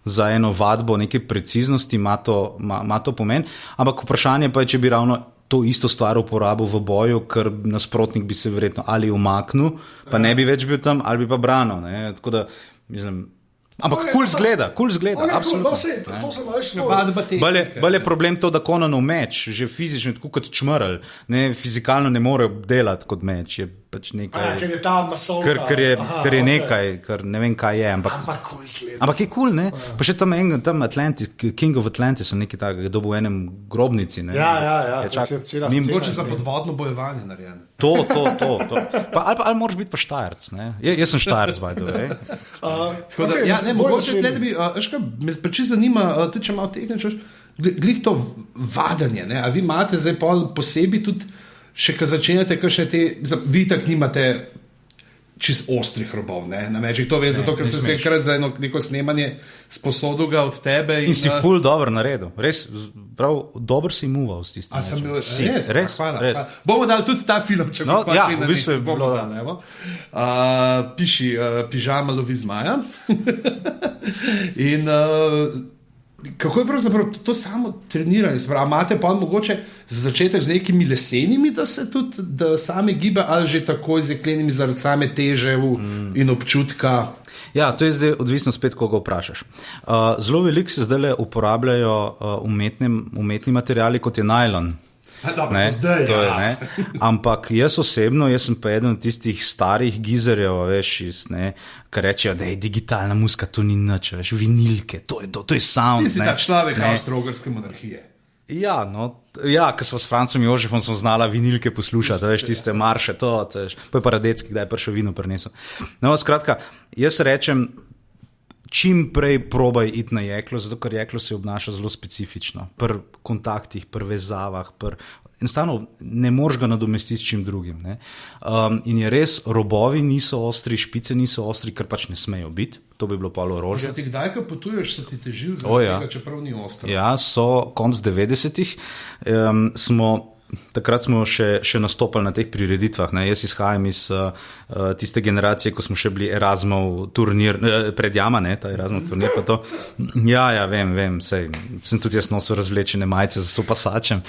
za eno vadbo neke preciznosti ima to pomen, ampak vprašanje pa je, če bi ravno to isto stvar uporabil v boju, ker nasprotnik bi se verjetno ali umaknil, pa ne bi več bil tam, ali bi pa branil, ne, tako da, mislim, ampak kul zgleda, absolutno. To se veš, bolj je problem to, da Conanov meč, že fizično, tako kot čmrl, ne, fizikalno ne more delati kot meč, je pač nekaj, ker je ta masovka, ker je nekaj, ker ne vem kaj je, ampak je kul, ne, pa še tam Atlantis, King of Atlantis, nekaj takega, dobil v enem grobnici, ne. Ja, mogoče za podvodno bojevanje narejen. To. Pa, ali moraš biti pa Štajerc, ne? Jaz sem Štajerc, by the way. Tako da, ja, ne, mogoče tle, da bi, me pa čisto zanima, tudi če malo tehnično, glih to vadanje, ne, a vi imate zdaj posebej tudi, še ko začenjate, kakšne te, vi tak nimate čist ostrih robov, ne, na mečih, to vem, zato, ker sem se enkrat za neko snemanje sposodil ga od tebe. In si ful dobro naredil, res, prav, dobro si muval s tistim. A sem bil, res. Hvala. Bomo dali tudi ta film, če bo ja, v bistvu je bilo. Piši, pižama lovi zmaja. In kako je pravzaprav to samo treniranje? Imate pa mogoče za začetek z nekimi lesenimi, da se tudi da same gibe, ali že takoj z jeklenimi zrcami teže in občutka? Ja, to je zdaj odvisno spet, koga vprašaš. Zelo veliko se zdaj uporabljajo umetni materiali, kot je najlon. Ne, zdaj, to je, ne. Ampak jaz osebno, jaz sem pa eden od tistih starih gizerjev, veš, kar rečejo, da je digitalna muzika, to ni nič, veš, vinilke, to je sound. Ti si ta človek Avstro-Ogrske monarhije. Ja, ker smo s Francom Jožefom smo znala vinilke poslušati, veš, tiste marše, to je pa Radecki, kdaj je prišel vino prinesel. No, skratka, jaz rečem, čim prej probaj iti na jeklo, zato ker jeklo se obnaša zelo specifično. Pri kontaktih, pri vezavah, enostavno ne moreš ga nadomestiti s čim drugim. Ne? In je res, robovi niso ostri, špice niso ostri, ker pač ne smejo biti. To bi bilo polo orožje. Ti kdaj, ko potuješ, so ti težili tega, čeprav ni ostro? Ja, so konc 90-ih. Takrat smo še nastopali na teh prireditvah. Ne? Jaz izhajam iz tiste generacije, ko smo še bili Erasmov turnir, pred jama, ne? Ta Erasmov turnir pa to. Ja, vem, sem tudi jaz nosil razvlečene majice za sopasačem.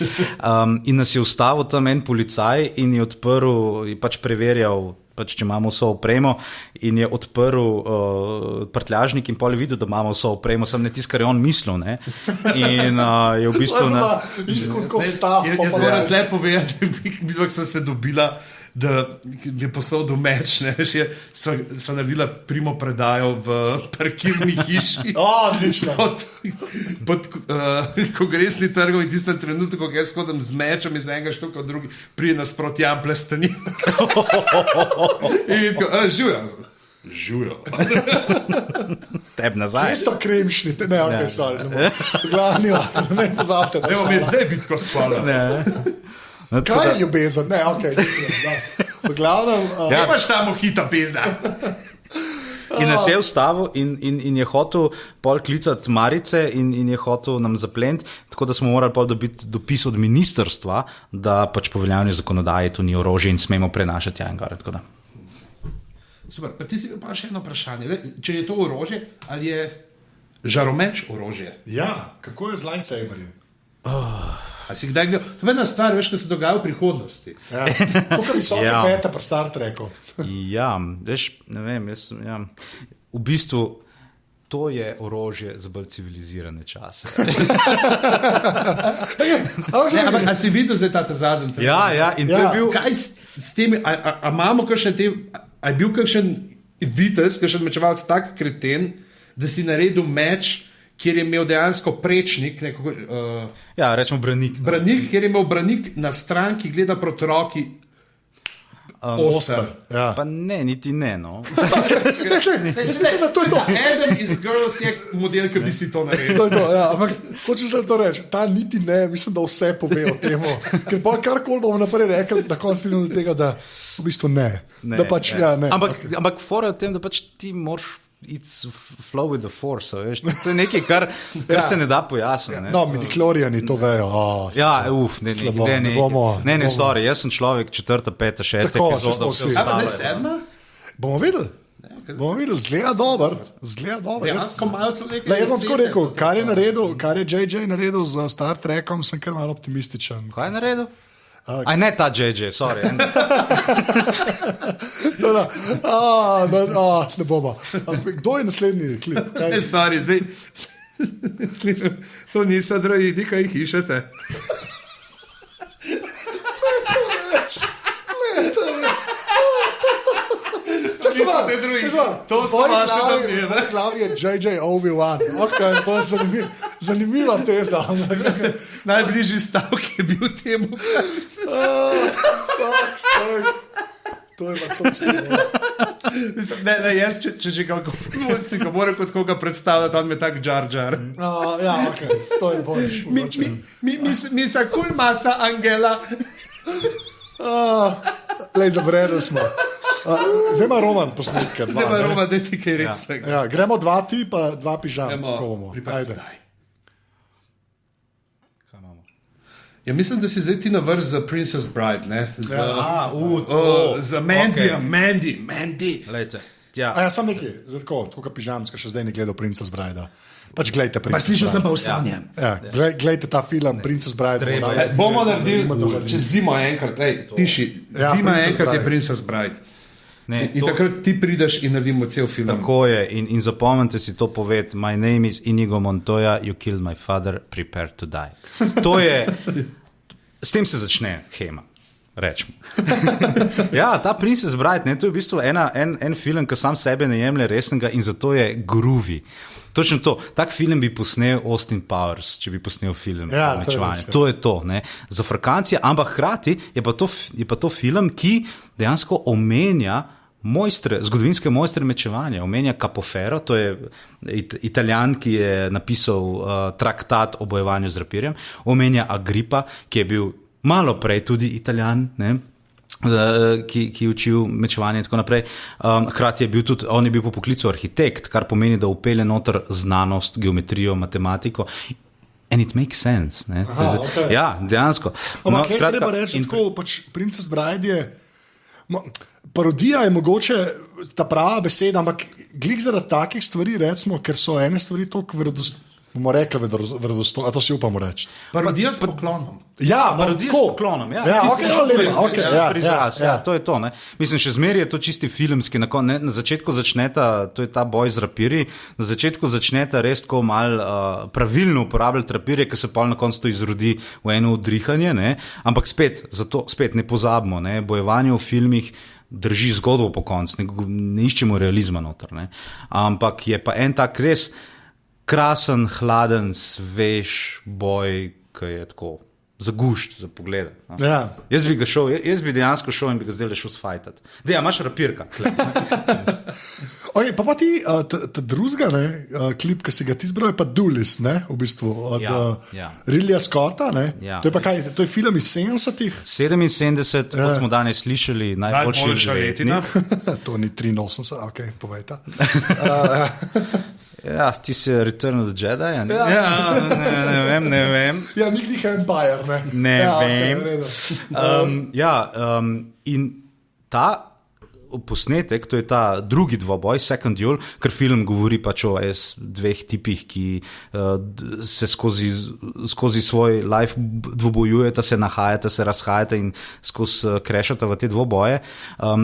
In nas je ustavil tam en policaj in je odprl, je pač preverjal, pač, če imamo vso opremo, in je odprl prtljažnik in pol je videl, da imamo vso opremo, sem ne tisto, kar je on mislil. Ne? In je v bistvu... Jaz moram tle povedati, da sem se dobila, da mi je posodil meč, sva naredila primo predajo v parkirni hiši. Pod kongresni trgov in tistem trenutku, ko jaz hodim z mečem iz enega štuka, drugi prije nasproti Amplestani. In tako, živijo. Teb nazaj. Niso kremšni, ne, glavni, ne pozabite. Ne bom zdaj biti ko spala. Kaj je ljubezen? Ne, v glavnem... Ne imaš tam hita pizda. In nas je ustavil in je hotel pol klicati Marice in je hotel nam zaplenti, tako da smo morali pol dobiti dopis od ministrstva, da pač po veljavni zakonodaji to ni orožje in smemo prenašati Jangare. Super, pa ti si pa še eno vprašanje. Če je to orožje, ali je žaromeč orožje? Ja, kako je z lightsaberjem? A si kdaj gledal? To je ena stvar, veš, kaj se dogaja v prihodnosti. Ja. Kako visoke pete pa Star Treku. Ja, veš, ne vem, v bistvu to je orožje za bolj civilizirane čase. A si videl zdaj ta zadnji? Ja, in to je bil... Kaj s temi, a imamo kakšen te, a je bil kakšen vitez, kakšen mečevalc tak kreten, da si naredil meč, kjer je imel dejansko prečnik, rečemo branik. Branik, kjer je imel branik na stran, ki gleda proti roki. Oster. Ja. Pa ne, niti ne, no. Mislim, da to je to. Adam iz Girls je model, ki bi si to naredil. To je to, ja. Ampak hočeš to reči, ta niti ne, mislim, da vse pove o tem. Ker pa karkoli bomo naprej rekli, da konc pridemo do tega, da v bistvu ne. Da pač, ja, ne. Ampak fora je v tem, da pač ti moraš it's flow with the force, veš. To je nekaj, kar se ne da pojasniti. No, midichloriani to vejo. Ne, sorry, jaz sem človek 4., 5., 6. epizoda. Kaj pa zdaj 7? Bomo videli. Zgleda dobro. Jaz bom tako rekel, kar je JJ naredil za Star Trekom, sem kar malo optimističen. Kaj je naredil? Aj ne ta JJ, sorry. Ne bomo. Kdo je naslednji klip? Sorry, zdaj slišim, to niso droidi, kaj jih išete. To so vaše domneve. Glavi je JJ Obi-Wan. Okay, to je zanimiva teza. Najbližji stavek je bil temu. To je pa to stvar. Ne, jaz, če že kako si ga moram kot koga predstavljati, on me tak Jar Jar. Ja, ok, to je boljš. Mi sa kul masa Angela. Lej, zabredali smo. Zdaj ima Roman posnetke. Zdaj ima Roman, da ti kaj reči. Ja, gremo 2 ti, pa 2 pižamci. Ajde. Ja, mislim, da si zdaj ti na vrst za Princess Bride, ne? Za Mandy. Lejte. Ja, sam nekaj, tako kot pižamska, še zdaj ne gledal Princess Bride. Pač gledajte Princess Bride. Slišal sem pa v sanjem. Gledajte ta film Princess Bride. Bomo naredili čez zimo enkrat, piši, zima enkrat je Princess Bride. Ne, in takrat ti prideš in naredimo cel film. Tako je, in zapomnite si to poved. My name is Inigo Montoya, you killed my father, prepare to die. To je, s tem se začne Hema, rečemo. Ja, ta Princess Bride, ne, to je v bistvu en film, ki sam sebe ne jemlje resnega in zato je groovy. Točno to. Tak film bi posnel Austin Powers, če bi posnel film. Ja, to je to. Ne? Za Frkancije, ampak hkrati je pa to film, ki dejansko omenja zgodovinske mojstre mečevanja. Omenja Capofero, to je Italijan, ki je napisal traktat o bojevanju z rapirjem. Omenja Agripa, ki je bil malo prej tudi Italijan, ne? Ki je učil mečevanje in tako naprej. Hkrati je bil tudi, on je bil po poklicu arhitekt, kar pomeni, da upelje noter znanost, geometrijo, matematiko. And it makes sense. Okay. Ja, dejansko. Ampak treba reči, tako pač Princess Bride je, parodija je mogoče ta prava beseda, ampak glih zaradi takih stvari, recimo, ker so ene stvari toliko bomo rekli verodostojno, a to si upamo reči. Parodija s poklonom. Ja, parodija s poklonom, ja. To je to, ne. Mislim, še zmeraj je to čisti filmski, na začetku začneta, to je ta boj z rapirji, na začetku začneta res tako malo pravilno uporabljati rapirje, ki se pol na koncu to izrodi v eno udrihanje, ne. Ampak spet ne pozabimo, ne, bojevanje v filmih drži zgodbo po koncu, ne iščemo realizma noter, ne. Ampak je pa en tak res krasen, hladen, svež boj, ki je tako zagušt za pogled. No. Ja. Jaz bi dejansko šel in bi ga zdaj le šel sfajtati. Dej, imaš rapirka. Okay, pa ti ta drugega klip, ki si ga ti zbral, je pa Duelist, ne, v bistvu, od Ridleya Scotta, ne. Ja. To je pa kaj, to je film iz 70-ih? 77, kot smo danes slišali, najboljši letnik. To ni 83, ok, povejta. Ja, ti si Return of the Jedi, ja? Ne vem. Ja, nikdih Empire, ne. Ne vem. In ta posnetek, to je ta drugi dvoboj, Second Duel, ker film govori pač o dveh tipih, ki se skozi svoj life dvobojujeta, se nahajata, se razhajata in skozi krešata v te dvoboje.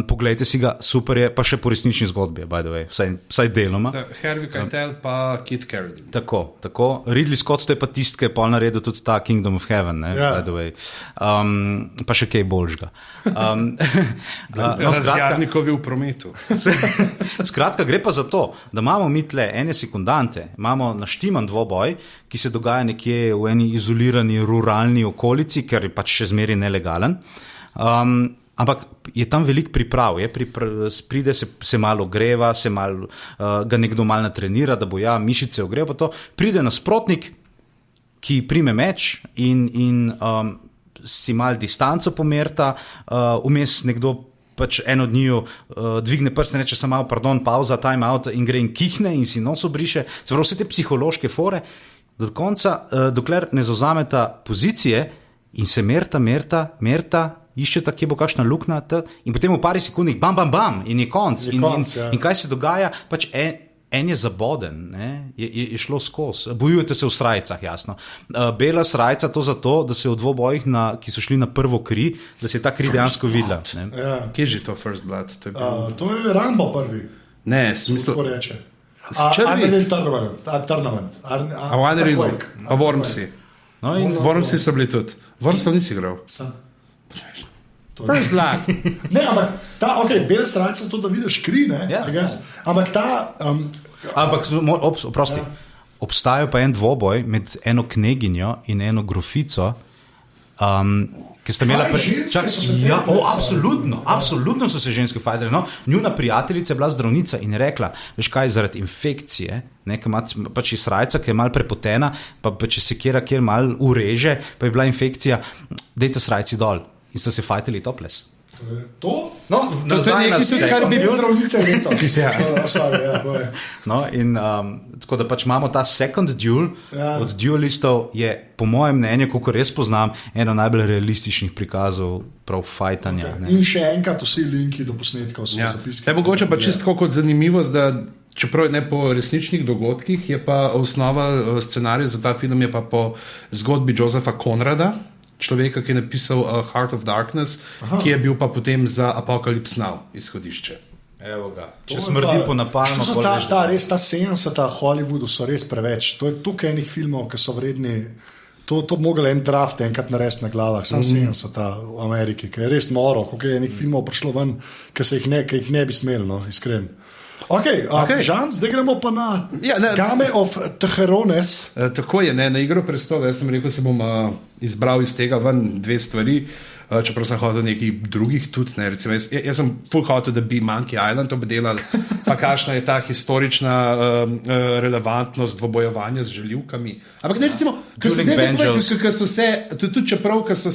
Poglejte si ga, super je, pa še po resnični zgodbi, by the way, vsaj deloma. Harvey Keitel pa Kit Carradine. Tako. Ridley Scott, to je pa tist, ki je pol naredil tudi ta Kingdom of Heaven, ne, by the way. Pa še kaj boljšega. Razjarnikovi v prometu. Skratka, gre pa za to, da imamo mi tle ene sekundante, imamo naštiman dvoboj, ki se dogaja nekje v eni izolirani ruralni okolici, ker je pač še zmeraj nelegalen. Ampak je tam veliko priprav, pride se malo greva, ga nekdo malo natrenira, da bo mišice ogreva, pa to pride nasprotnik, ki prime meč in si malo distanco pomerta, vmes nekdo pač en od njiju dvigne prst in reče samo malo, pardon, pauza, time out in gre in kihne in si nos obriše. Se pravi, vse te psihološke fore do konca, dokler ne zauzameta pozicije in se merta, iščeta, kje bo kakšna luknja in potem v pari sekundih bam in je konc. In kaj se dogaja? Pač en je zaboden, ne? Je šlo skozi. Bojujete se v srajcah, jasno. Bela srajca to zato, da se v dvobojih, ki so šli na prvo kri, da se je ta kri dejansko videla. Ja. Kje je že to First Blood? To je Rambo prvi. Ne, smisel. Tako reče. Tournament. A Wormsi. Wormsi so bili tudi. Wormsi nisi igral. First Blood. Ne, ampak bela srajca to, da vidiš kri, ne? Ampak oprosti. Obstaja pa en dvoboj med eno kneginjo in eno grofico, ki sta imela absolutno so se ženske fajtale. No, njuna prijateljica je bila zdravnica in je rekla, veš kaj, zaradi infekcije, pač iz srajca, ki je malo prepotena, pa če se kjer malo ureže, pa je bila infekcija, dejte srajci dol. In sta se fajtali topless. To? No, nazaj na sebe. Kar bi zdravnice letos. No, in tako da pač imamo ta Second Duel, od duelistov je, po mojem mnenju, kolikor res poznam, eno najbolj realističnih prikazov prav fajtanja. In še enkrat vsi linki do posnetkov so zapiski. Mogoče pa čisto kot zanimivost, da čeprav ne po resničnih dogodkih, je pa osnova scenarija za ta film je pa po zgodbi Josepha Conrada, človeka, ki je napisal Heart of Darkness, ki je bil pa potem za Apocalypse Now izhodišče. Evo ga. Če smrdi po napalmu, ta 70 Hollywoodu so res preveč. To je tukaj enih filmov, ki so vredni. To bi mogli en draft enkrat narediti na glavah. Sam 70 v Ameriki, ki je res noro, koliko je enih filmov prišlo ven, ki jih ne bi smeli, no, iskren. Žan, zdaj gremo pa na Game of Thrones. Tako je, na Igro prestola. Jaz sem rekel, se bom izbral iz tega ven dve stvari, čeprav sem hotel nekih drugih tudi. Ne, recimo, jaz sem full hotel, da bi Monkey Island obdelal, pa kakšna je ta historična relevantnost dvobojevanja z žaljivkami. Ampak ne, recimo, tudi čeprav, ko so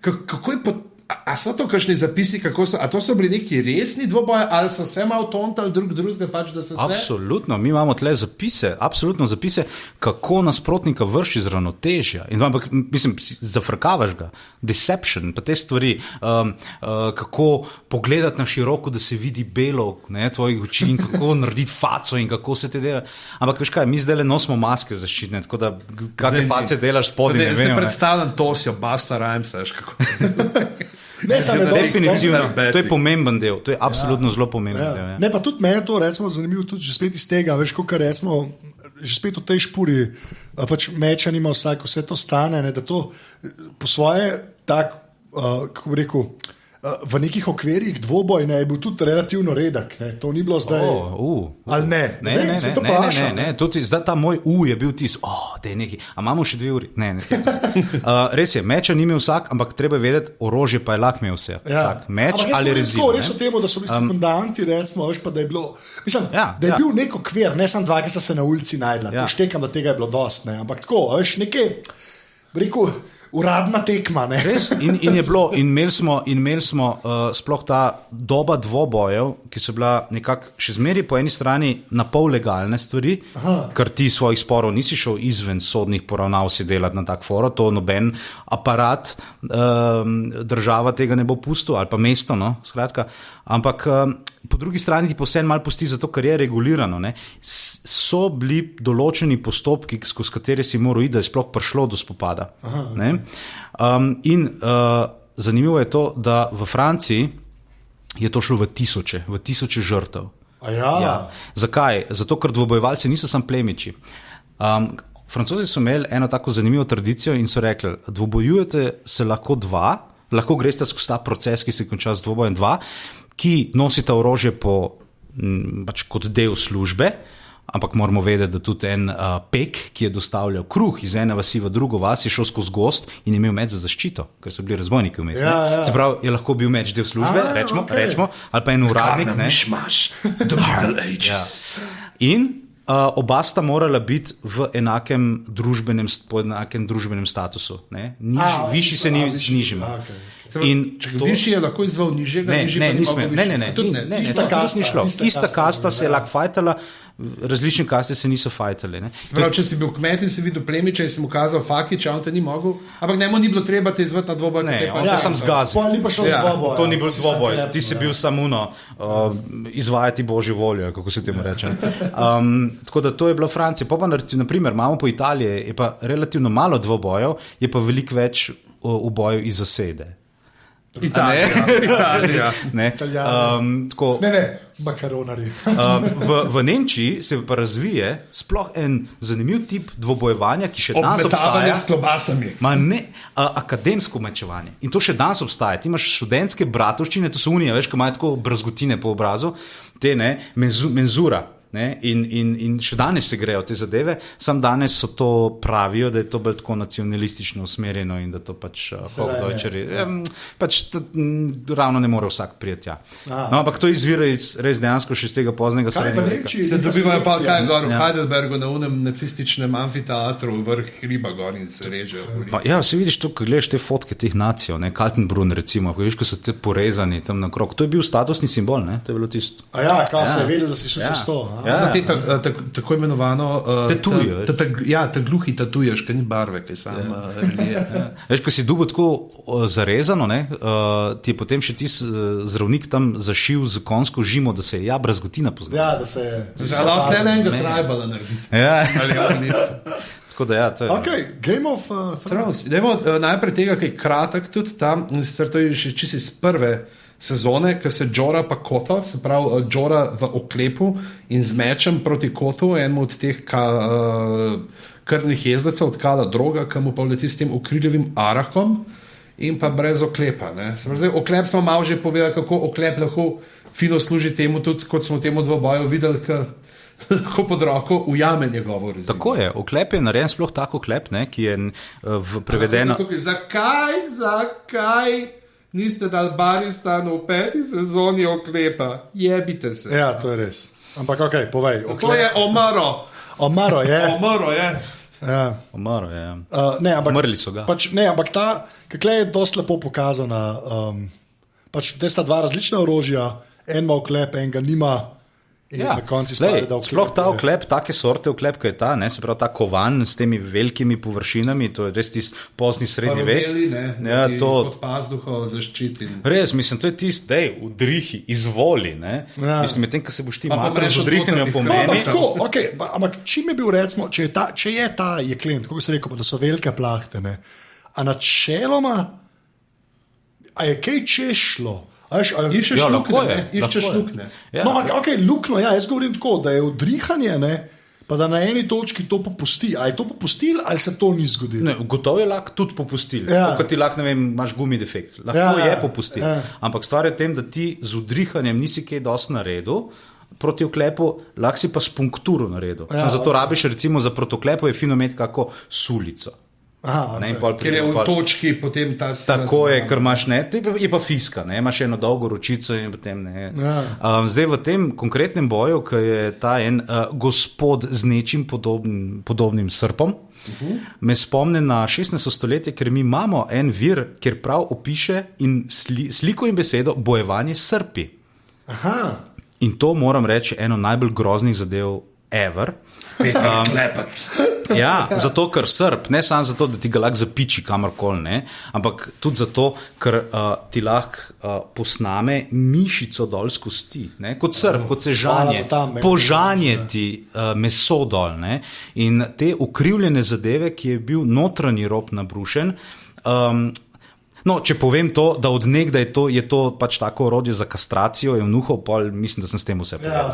kako je a so to kakšni zapisi, a to so bili neki resni dvoboji, ali so se malo tontali drugega, pač da se Absolutno, mi imamo tle zapise, kako nasprotnika vrši z ravnotežja. In ampak, mislim, zafrkavaš ga, deception, pa te stvari, kako pogledati na široko, da se vidi belo, ne, tvojih oči in kako narediti faco in kako se te dela. Ampak veš kaj, mi zdaj le nosimo maske zaščitne, tako da kakve face delaš spodaj, ne vem. Se predstavljam Tosjo, Basta Rhymes, veš kako. Ne, definitivno, to je pomemben del, to je absolutno zelo pomemben del. Ja. Ne, pa tudi meni je to recimo zanimivo, tudi že spet iz tega, veš, kot recimo, že spet v tej špuri, pač meča nima vse to stane, ne, da to po svoje tak, kako bi rekel, v nekih okvirjih dvoboj ne, je bil tudi relativno redek, ne, to ni bilo zdaj. Ali ne? Ne, tudi zdaj ta moj je bil tis, da je neki, a imamo še 2 uri? Ne, res je, meča ni imel vsak, ampak treba vedeti, orožje pa je lahko imel vsak, meč ali rezil. Res o temu, da so bili sekundanti, recimo, veš pa, da je bilo, mislim, da je bil nek okvir, ne samo 2, ki sta se na ulici najdla, štekam, da tega je bilo dost, ne, ampak tako, veš, nekaj, rekel, uradna tekma. Res, in imeli smo sploh ta doba dvobojev, ki so bila nekako še zmeri po eni strani na pol legalne stvari, ker ti svojih sporov nisi šel izven sodnih poravnav si delati na tak foro, to noben aparat država tega ne bo pustil, ali pa mesto, no, skratka, ampak po drugi strani ti povsem malo pusti, zato ker je regulirano. Ne. So bili določeni postopki, skozi katere si moral iti, da je sploh prišlo do spopada. Ne. Zanimivo je to, da v Franciji je to šlo v tisoče žrtev. Ja. Zakaj? Zato, ker dvobojevalci niso samo plemiči. Francozi so imeli eno tako zanimivo tradicijo in so rekli, dvobojujete se lahko 2, lahko greste skozi ta proces, ki se konča z dvobojem 2, ki nosita orožje pač kot del službe, ampak moramo vedeti, da tudi en pek, ki je dostavljal kruh iz ene vasi v drugo vas, je šel skozi gost in imel meč za zaščito, ker so bili razbojniki vmes. Ja. Se pravi, je lahko bil meč del službe, rečemo, ali pa en uradnik. In oba sta morala biti v enakem družbenem statusu. Višji se ni z nižjim. Višji je lahko izval nižjega, ne, ista kasta se je lahko fajtala, različne kaste se niso fajtale. Če si bil kmet in si videl plemiča in si mu kazal fakič, on te ni mogel, ampak njemu ni bilo treba te izvati na dvoboj. Ne, on te sam zgazil. To ni bil dvoboj, ti si bil samo izvajati božjo voljo, kako se temu reče. Tako da to je bilo v Franciji. Pa naprimer, imamo po Italiji, je pa relativno malo dvobojev, je pa veliko več ubojev iz zasede. Italija. Makaronari. V Nemčiji se pa razvije sploh en zanimiv tip dvobojevanja, ki še danes obstaja. S klobasami. Akademsko mečevanje. In to še danes obstaja. Ti imaš študentske bratovščine, to so unije, veš, ko imajo tako brazgotine po obrazu, te menzura. In še danes se grejo te zadeve, sam danes so to pravijo, da je to bolj tako nacionalistično usmerjeno in da to pač ravno ne more vsak prijeti. No, ampak to izvira res dejansko še iz tega poznega srednjega veka. Se dobivajo pa kaj gor v Heidelbergu na unem nacističnem amfiteatru vrh hriba gor in se režejo. Ja, se vidiš to, ko gledaš te fotke teh nacijo, Kaltenbrunn recimo, ko vidiš, ko so te porezani tam na krog. To je bil statusni simbol, to je bilo tisto. Se je vedel, da si šel čez to. Za te tako imenovano tatujo. Ta gluhi tatuješ, ki ni barve, ki sam reljef. Veš, ko si dubo tako zarezano, ti je potem še ti zdravnik tam zašil z konjsko žimo, da se je brazgotina poznala. Ja, da se je. Lahko ne enega tribala narediti. Tako da to je. Okay, Game of Thrones. Dajmo najprej tega, ki je kratek tudi tam, sicer to je še čisto iz prve sezone, ki se Jorah pa Kotha, se pravi Jorah v oklepu in z mečem proti Kothu, enemu od teh krvnih jezdecev, odkala droga, ki mu pa leti s tem okriljevim arakom in pa brez oklepa. Zdaj, oklep smo malo že povedali, kako oklep lahko fino služi temu, tudi kot smo temu dvoboju videli, lahko pod roko ujame njegovo rezino. Tako je, oklep je narejen sploh tak oklep, ki je prevedeno. Zakaj niste dali Baristanu v 5. sezoni oklepa? Jebite se. Ja, to je res. Ampak povej. To je omaro. Omaro je. Omaro je. Ja. Umrl je. Umrli so ga. Ampak ta, kakle je dosti lepo pokazana. Te sta dva različna orožja, en ima oklep, en ga nima. Ja. Sploh ta oklep, take sorte oklep, ki je ta, se pravi ta kovan s temi velikimi površinami, to je res tisti pozni srednji vek. Pod pazduho zaščiti. Res, mislim, to je tisti, dej, vdrihi, izvoli. Mislim, medtem, ko se boš ti matro z vdrihanjem pomeni. Ampak čim je bil, recimo, če je ta jeklen, kako se rekel, da so velike plahte, a načeloma, a je kaj češlo? Iščeš lukne. Lukno, jaz govorim tako, da je vdrihanje, pa da na eni točki to popusti. A je to popustil ali se to ni zgodilo? Gotovo je lak tudi popustil. Kot ti lak, ne vem, imaš gumi defekt. Lahko je popustil. Ampak stvar je v tem, da ti z vdrihanjem nisi kaj dosti naredil proti oklepu, lahko si pa s punkturo naredil. Zato rabiš recimo za protoklepo je fino imeti kako sulico. Ker je v točki potem ta stvar. Tako je, ker imaš je pa fiska, imaš eno dolgo ročico in potem zdaj v tem konkretnem boju, ki je ta en gospod z nečim podobnim srpom, me spomne na 16. stoletje, ker mi imamo en vir, kjer prav opiše in sliko in besedo bojevanje srpi. In to moram reči eno najbolj groznih zadev ever. Zato, ker srp, ne samo zato, da ti ga lahko zapiči kamorkoli, ampak tudi zato, ker ti lahko posname mišico dol z kosti, kot srp, kot se žanje, požanje ti meso dol. In te ukrivljene zadeve, ki je bil notranji rob nabrušen, če povem to, da od nekdaj je to pač tako orodje za kastracijo, je vnuhov pol, mislim, da sem s tem vse povedal.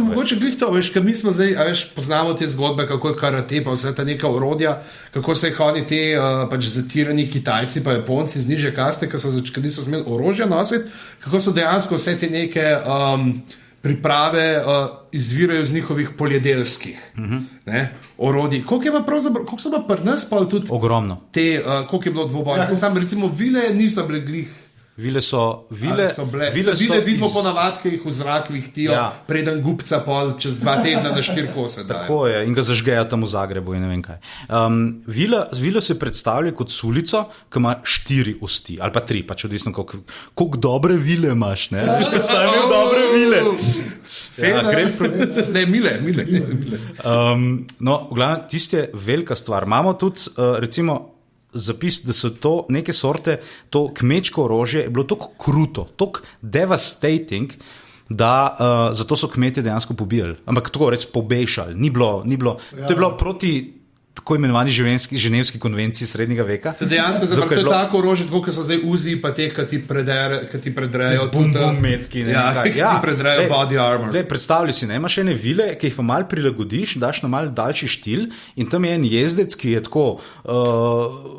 Mogoče glih to, ker mi smo zdaj, poznamo te zgodbe, kako je karate, pa vse ta neka orodja, kako se jih oni te pač zatirani Kitajci pa Japonci z nižje kaste, ki niso smeli orožja nositi, kako so dejansko vse te neke priprave izvirajo iz njihovih poljedelskih orodij. Koliko so pa pri nas pa tudi ogromno. Koliko je bilo dvobojnih? Recimo vile niso bile glih. Vile vidimo ponavadi, ki jih v zrak vihtijo, preden gubca pol čez 2 tedna na 4 kose. Tako je, in ga zažgejo tam v Zagrebu in ne vem kaj. Vilo se predstavlja kot sulico, ki ima 4 osti, ali pa 3, pač odvisno, koliko dobre vile imaš. Sam imel dobre vile. Mile. V glavnem, tiste je velika stvar. Imamo tudi, recimo, zapis, da so to neke sorte, to kmečko orožje je bilo tako kruto, tako devastating, da zato so kmetje dejansko pobijali. Ampak tako reč pobešali. Ni bilo. To je bilo proti tako imenovani ženevski konvenciji srednjega veka. Dejansko to je tako orožje, kot so zdaj uzi, pa te, ki ti predrejo bum-bum-metki. Ki ti predrejo body armor. Predstavljaj si, imaš ene vile, ki jih pa malo prilagodiš, daš na malo daljši štil in tam je en jezdec, ki je tako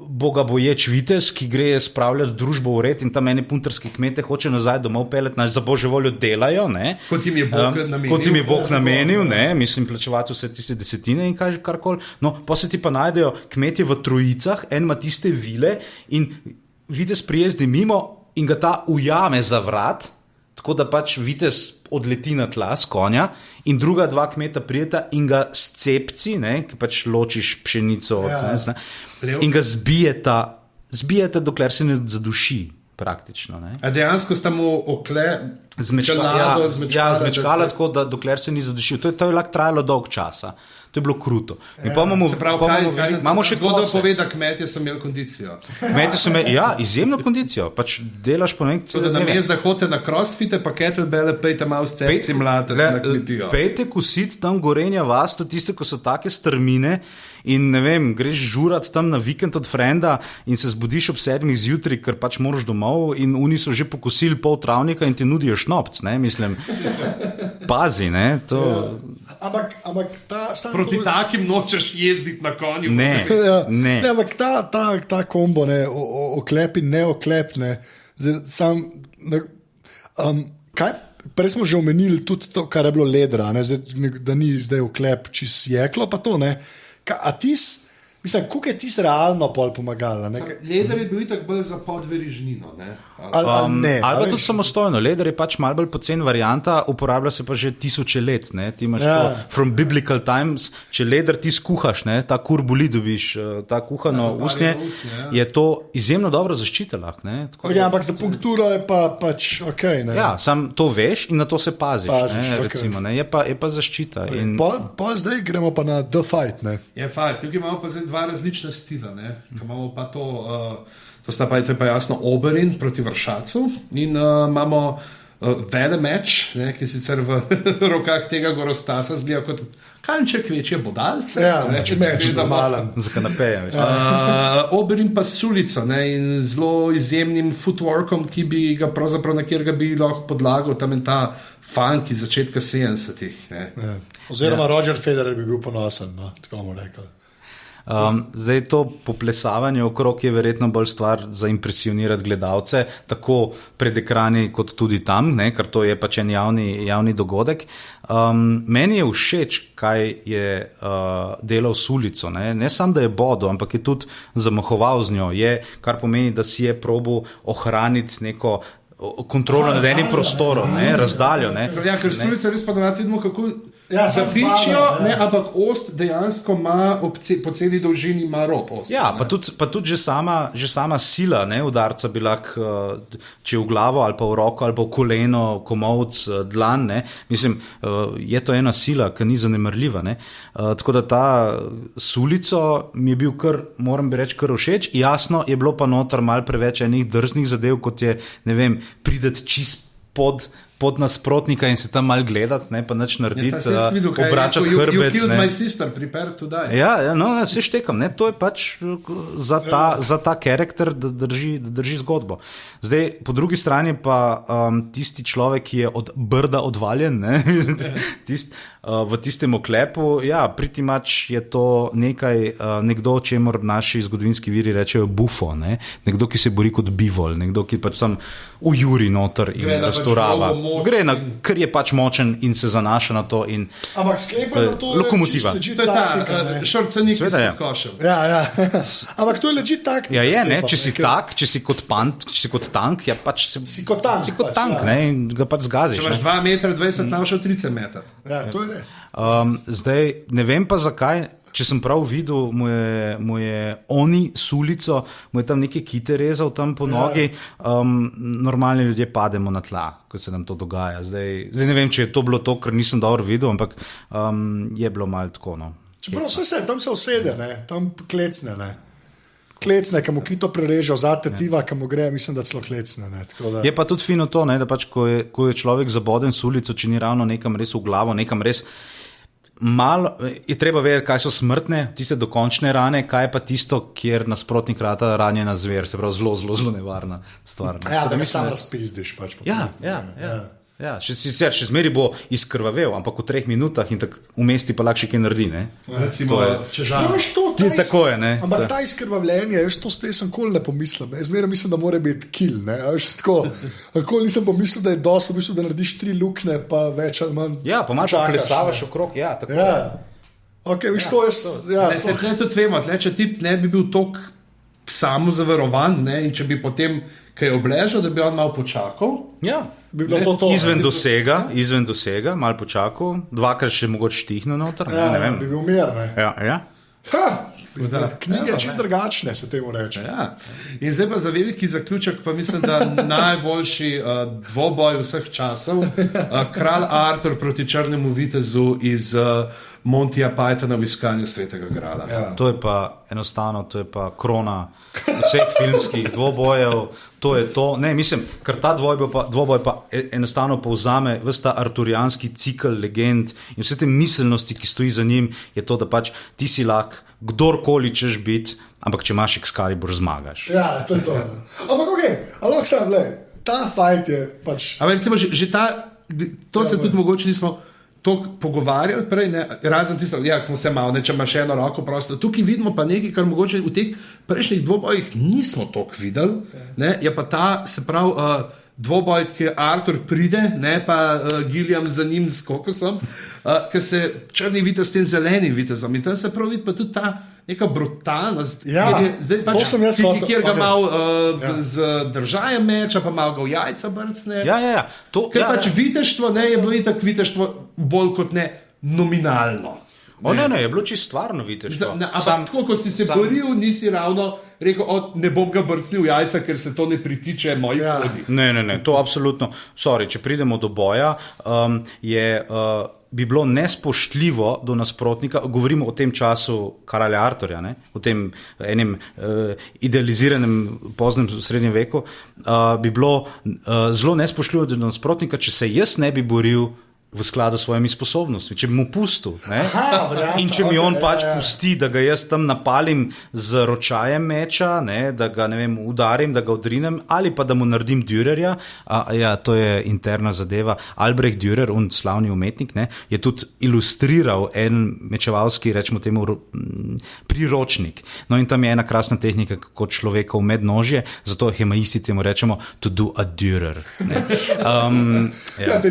bogaboječ vitez, ki gre spravljati družbo v red in tam ene puntarske kmete hoče nazaj domov peljati, za božjo voljo delajo. Kot jim je Bog namenil. Mislim, plačevati vse tiste desetine in karkoli. Pa se ti pa najdejo kmetje v trojicah, en ima tiste vile in vitez prijezdi mimo in ga ta ujame za vrat, tako da pač vitez odleti na tla s konja in druga 2 kmeta prijeta in ga s cepci, ki pač ločiš pšenico in ga zbijeta, dokler se ne zaduši praktično. A dejansko sta mu zmečkala tako, da dokler se ni zadušil. To je lahko trajalo dolg časa. To je bilo kruto. Imamo še zgodbo pove, da kmetje so imeli kondicijo. Kmetje so imeli, izjemno kondicijo. Pač delaš po nek cel. Na mest, da hote na crossfite, pa kettlebelle, pejte malo s cepci mlate na kmetijo. Pejte kusit tam Gorenja vas, to tiste, ko so take strmine in ne vem, greš žurat tam na vikend od frenda in se zbudiš ob 7 zjutraj, ker pač moraš domov in oni so že pokosili pol travnika in ti nudijo šnopc, mislim. Pazi, to... Ampak proti takim nočeš jezditi na konju. Ne. Ampak ta kombo, oklep in neoklep, prej smo že omenili tudi to, kar je bilo ledra, da ni zdaj oklep čist jeklo, pa to, a mislim, koliko je tis realno pol pomagalo? Leder je bil itak bolj za podverižnino, Ne, ali pa tudi samostojno. Leder je pač malo bolj pocen varianta, uporablja se pa že tisoče let. Ne? Ti imaš to from biblical times, če leder ti skuhaš, ne? Ta kurbuli dobiš, ta kuhano usnje, je to izjemno dobro zaščita. Ampak za punkturo je pa pač ok. Ne? Ja, sam to veš in na to se paziš. Recimo, ne? Je pa zaščita. In... Pa zdaj gremo pa na The Fight. Ne? Je fight. Tukaj imamo pa zdaj dva različna stila. Imamo pa to, to je pa jasno Oberyn proti Vršacu in imamo velemeč, ki sicer v rokah tega Gorostasa zgleda kot kanček večje bodalce. Ja, meč normalen. Za kanapeje. Oberyn pa s sulico in zelo izjemnim footworkom, ki bi ga pravzaprav na kjer ga bi lahko podlagal tam in ta funk iz začetka 70-ih. Oziroma Roger Federer bi bil ponosen, no, tako bomo rekli. Zdaj to poplesavanje okrog je verjetno bolj stvar za impresionirati gledalce, tako pred ekrani kot tudi tam, ker to je pač en javni dogodek. Meni je všeč, kaj je delal s ulico. Ne samo, da je bodo, ampak je tudi zamahoval z njo, kar pomeni, da si je probal ohraniti neko kontrolo nad enim prostorom, razdaljo. Ja, ker s ulico res pa da vidimo, kako zapičijo, ampak ost dejansko ima po celi dolžini ima rob. Ja, pa tudi že sama sila udarca bi lahko, če v glavo ali pa v roko ali pa v koleno, komolc, dlan, mislim, je to ena sila, ki ni zanemarljiva. Tako da ta s ulico mi je bil moram bi reči, kar všeč. Jasno je bilo pa noter malo preveč enih drznih zadev, kot je, ne vem, prideti čist pod nasprotnika in se tam malo gledati, pa nič narediti, obračati hrbet. You killed my sister, prepare to die. Ja, se štekam, to je pač za ta karakter, da drži zgodbo. Zdaj, po drugi strani pa tisti človek, ki je od Brda odvaljen, v tistem oklepu, pretty much je to nekdo, čemur naši zgodovinski viri rečejo bufo, nekdo, ki se bori kot bivol, nekdo, ki pač sam ujuri noter in raztorava. Gre na, ker je pač močen in se zanaša na to. Ampak sklepam, da to je lokomotiva. To je ta šorcenik, ki se košel. Ja. Ampak to je legit taktika. Ja, je, če si tak, če si kot tank, ja pač si kot tank, in ga pač zgaziš. Če imaš 2,20 m, našel 30 metrov. Ja, to je res. Zdaj, ne vem pa zakaj. Če sem prav videl, mu je oni s ulico, mu je tam neke kite rezal tam po nogi, normalni ljudje pademo na tla, ko se nam to dogaja. Zdaj ne vem, če je to bilo to, ker nisem dobro videl, ampak je bilo malo tako. Čeprav tam se usede, tam klecne. Klecne, ki mu kito prereže, vzate tiva, ki mu gre, mislim, da celo klecne. Da... Je pa tudi fino to, da pač, ko je človek zaboden s ulico, če ni ravno nekam res v glavo, nekam res... Malo je treba vedeti, kaj so smrtne, tiste dokončne rane, kaj je pa tisto, kjer nasprotnik rata ranjena zver, se pravi zelo nevarna stvar. Ja, da mi sam razpizdiš. Pač Ja, še zmeri bo izkrvavel, ampak v 3 minutah in tako umesti pa lahko še kaj naredi. Recimo, če žal. Tako je, ampak ta izkrvavljenje, to sem kol ne pomislil. Zmeraj mislim, da mora biti kill. Kol nisem pomislil, da je dosto, da narediš 3 lukne, pa več ali manj. Ja, pa malo plesavaš okrog, tako. Ja. Okay, to je... Se tudi vemo, če tip ne bi bil tok samo zavarovan, in če bi potem kaj obležal, da bi on malo počakal. Ja, bi bilo to. Izven dosega, malo počakal, 2krat še mogoče štihno noter. Ne vem. Bi bil mir, Ja. Knjige čist drugačne, se temu reče. Ja. In zdaj pa za veliki zaključek, pa mislim, da najboljši dvoboj vseh časov, kralj Artur proti črnemu vitezu iz Montija Pythona v iskanju Svetega grala. Ja. To je pa enostavno, to je pa krona vseh filmskih dvobojev, to je to. Ne, mislim, ker ta dvoboj pa enostavno povzame ves ta arturijanski cikl legend in vse te miselnosti, ki stoji za njim, je to, da pač ti si lahko kdorkoli češ biti, ampak če imaš Excalibur, zmagaš. Ja, to je to. Ampak ta fight je pač... Ampak recimo, že ta, to se tudi mogoče nismo toliko pogovarjali prej, razen tisto, smo se malo, če imaš eno roko prosto. Tukaj vidimo pa nekaj, kar mogoče v teh prejšnjih dvobojih nismo toliko videli, je pa ta, se pravi, dvoboj, ki Artur pride, ne pa Gilliam za njim s kokosom, ker se črni vitez s tem zelenim vitezom. In tam se prav vidi pa tudi ta neka brutalnost. Zdaj pač ti, kjer ga malo z držajem meča, pa malo ga v jajca brcne. Ker pač viteštvo je bilo itak viteštvo bolj kot ne nominalno. Ne, je bilo čisto stvarno viteštvo. Ampak tako, ko si se boril, nisi ravno rekel, ne bom ga brcnil v jajca, ker se to ne pritiče moji kodi. Ne, to absolutno. Sorry, če pridemo do boja, bi bilo nespoštljivo do nasprotnika, govorimo o tem času kralja Arturja, o tem enem idealiziranem poznem srednjem veku, bi bilo zelo nespoštljivo do nasprotnika, če se jaz ne bi boril v skladu s svojimi sposobnostmi, če bi mu pustil. In če mi on pusti, da ga jaz tam napalim z ročajem meča, da ga udarim, da ga odrinem, ali pa da mu naredim Dürerja, to je interna zadeva. Albrecht Dürer, slavni umetnik, je tudi ilustriral en mečevalski, rečemo temu, priročnik. No in tam je ena krasna tehnika, kako človeka v mednožje, zato hemaisti temu rečemo to do a Dürer. Ten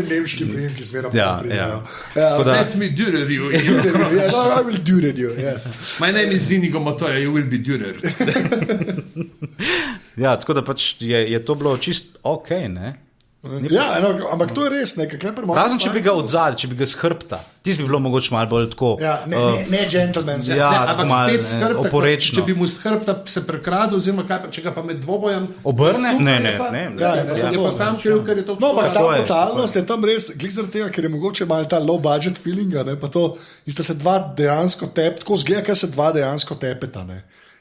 nemški prijem, ki zmeraj Let me Dürer you. I will Dürer you, yes. My name is Inigo Montoya, you will be Dürer. Tako da pač je to bilo čist okej, ne? Ampak to je res nekaj. Razen, če bi ga odzadil, če bi ga skrbta. Tisti bi bilo mogoče malo bolj tako. Ne gentleman. Ampak spet skrbta, če bi mu skrbta se prekradil, oziroma če ga pa med dvobojem obrne? Ne. Je pa sam kriv, ker je to No, ampak ta brutalnost je tam res, glih zaradi tega, ker je mogoče malo ta low budget feelinga, pa to, in sta se dva dejansko tako zgleda, kaj se dva dejansko tepeta,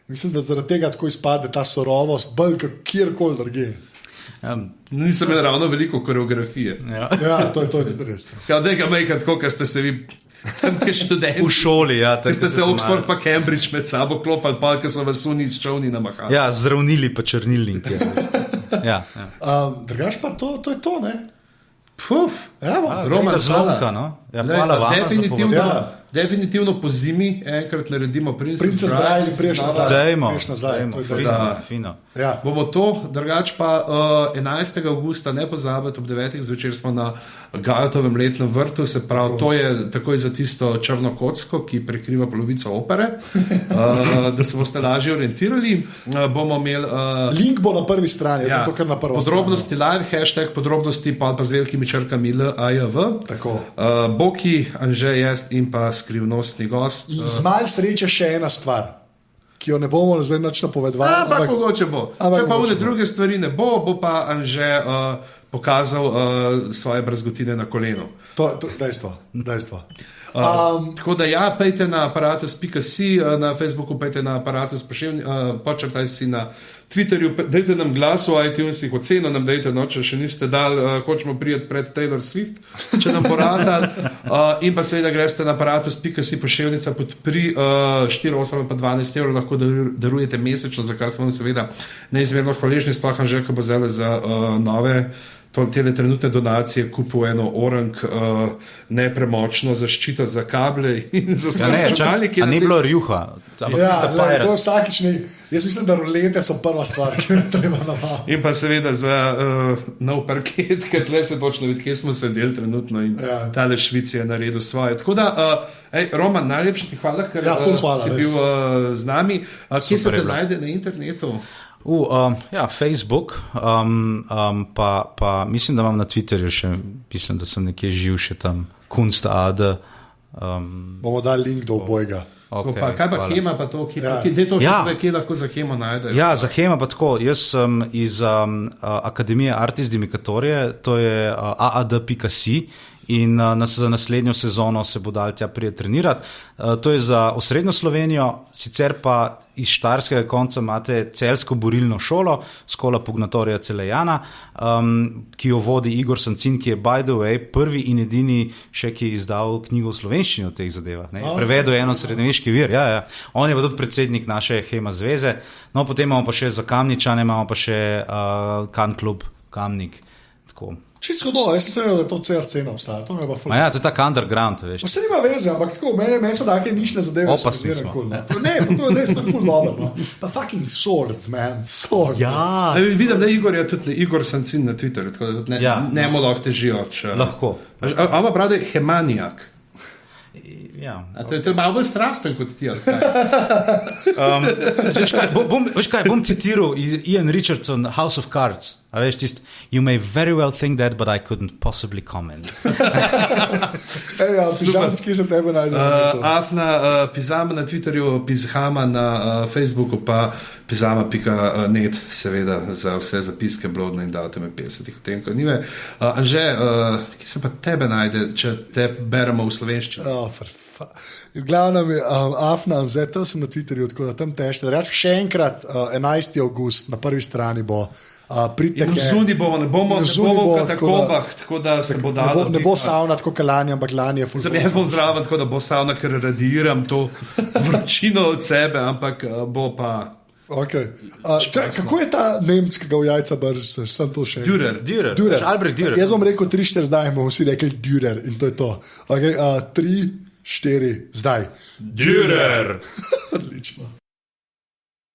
Mislim, da zaradi tega tako izpade ta sorovost, bolj kot kjerkoli drugje. Nisem imel ravno veliko koreografije. To je tudi res. Da ga majka tako, ker ste se vi tam kaj študenti v šoli, ste se Oxford pa Cambridge med sabo klopali, pa ker so vas suni s čovni namahali. Zdravnili pa črnilniki. Drugač pa to je to, ne? Roman Zlomka, hvala vam. Definitivno po zimi enkrat naredimo Princess Bride, prejšnjo fino. Bomo to, drugač pa 11. augusta, ne pozabiti, ob 9. zvečer smo na Gajotovem letnem vrtu, se pravi, to je takoj za tisto črno kocko, ki prekriva polovico opere, da se boste lažje orientirali. Bomo imeli link bo na prvi strani, zato ker na prvo podrobnosti live, hashtag podrobnosti pa z velikimi črkami LAJV. Boki, Anže, jaz in pa skrivnostni gost. Z malo sreče še ena stvar, ki jo ne bomo zdaj nič napovedovali. Ampak mogoče bo. Če pa vne druge stvari ne bo pa Anže pokazal svoje brazgotine na kolenu. Dejstvo. Tako da pejte na aparatus.si, na Facebooku pejte na aparatus, počrtaj si na Twitterju, dajte nam glas v iTunesih, oceno nam dajte, če še niste dali, hočemo prijeti pred Taylor Swift, če nam poradali, in pa seveda greste na aparatus.si poševnica podpri 4, 8 pa 12 evrov, lahko darujete mesečno, za kar smo vam seveda neizmerno hvaležni, sploh Anže, ko bo zdaj za nove tele trenutne donacije kupil eno orang nepremočno zaščito za kable in za računalnike. Ni bilo rjuha. To vsakič ne. Jaz mislim, da rulete so prva stvar, ki jo treba navaditi. In pa seveda za nov parket, ker tle se točno vidi, kje smo sedeli trenutno in tale Švic je naredil svoje. Tako da, Roman, najlepša ti hvala, ker si bil z nami. Kje se te najde na internetu? Facebook, pa mislim, da imam na Twitterju še, mislim, da sem nekje živ še tam, Kunst.ad. Bomo dali link do obojega. Kaj pa Hema, pa to, kje lahko za Hemo najdejo? Za Hema pa tako, jaz sem iz Akademije Artis di Mikatorije, to je aad.si, in za naslednjo sezono se bo dal tja prije trenirati. To je za osrednjo Slovenijo, sicer pa iz štajerskega konca imate celjsko borilno šolo, Škola Pugnatorija Celejana, ki jo vodi Igor Sancin, ki je by the way prvi in edini še, ki je izdal knjigo v slovenščini o teh zadevah. Prevedel je eno srednjeveški vir. On je pa tudi predsednik naše Hema zveze. No, potem imamo pa še za Kamničane, imamo pa še Kan klub Kamnik. Tako. Čisto do, jaz sem se vedel, da to CRC obstaja. To me pa ful. Ja, to je tak underground, veš. Pa se nima veze, ampak tako, meni so take nišne zadeve. Opasni smo. Cool, ne, pa to je res ful dobro. No. Pa fucking swords, man, swords. Ja, Vidim, da Igor je tudi Igor Sancin na Twitterju, tako da tudi ne mu lahko težijo. lahko. Ampak pravi Hemanijak. Ja. To je malo bolj strasten kot ti. Veš kaj, bom citiral Ian Richardson, House of Cards. A veš tist, you may very well think that, but I couldn't possibly comment. Ja, pižamski se tebe najde. Afna Pizama na Twitterju, Pizhama na Facebooku, pa pizama.net, seveda za vse zapiske, blodne in datume 50 v tem, ko nime. Anže, ki se pa tebe najde, če te beremo v slovenščini? V glavnem, Afna, zdaj to sem na Twitterju, tako da tam tešte. Reč še enkrat, 11. august na prvi strani bo. In vzuni bomo, ne bomo v katakombah, tako da se bo dalo. Ne bo savna tako kot lani, ampak lani je fulano. Jaz bom zraven, tako da bo savna, ker radiram to vročino od sebe, ampak bo pa... Okay. Kako je ta nemskega v jajca brž, sem to še? Dürer. Albrecht Dürer. Jaz bom rekel 3-4, zdaj bomo vsi rekli Dürer in to je to. Okay, 3-4, zdaj. Dürer. Odlično.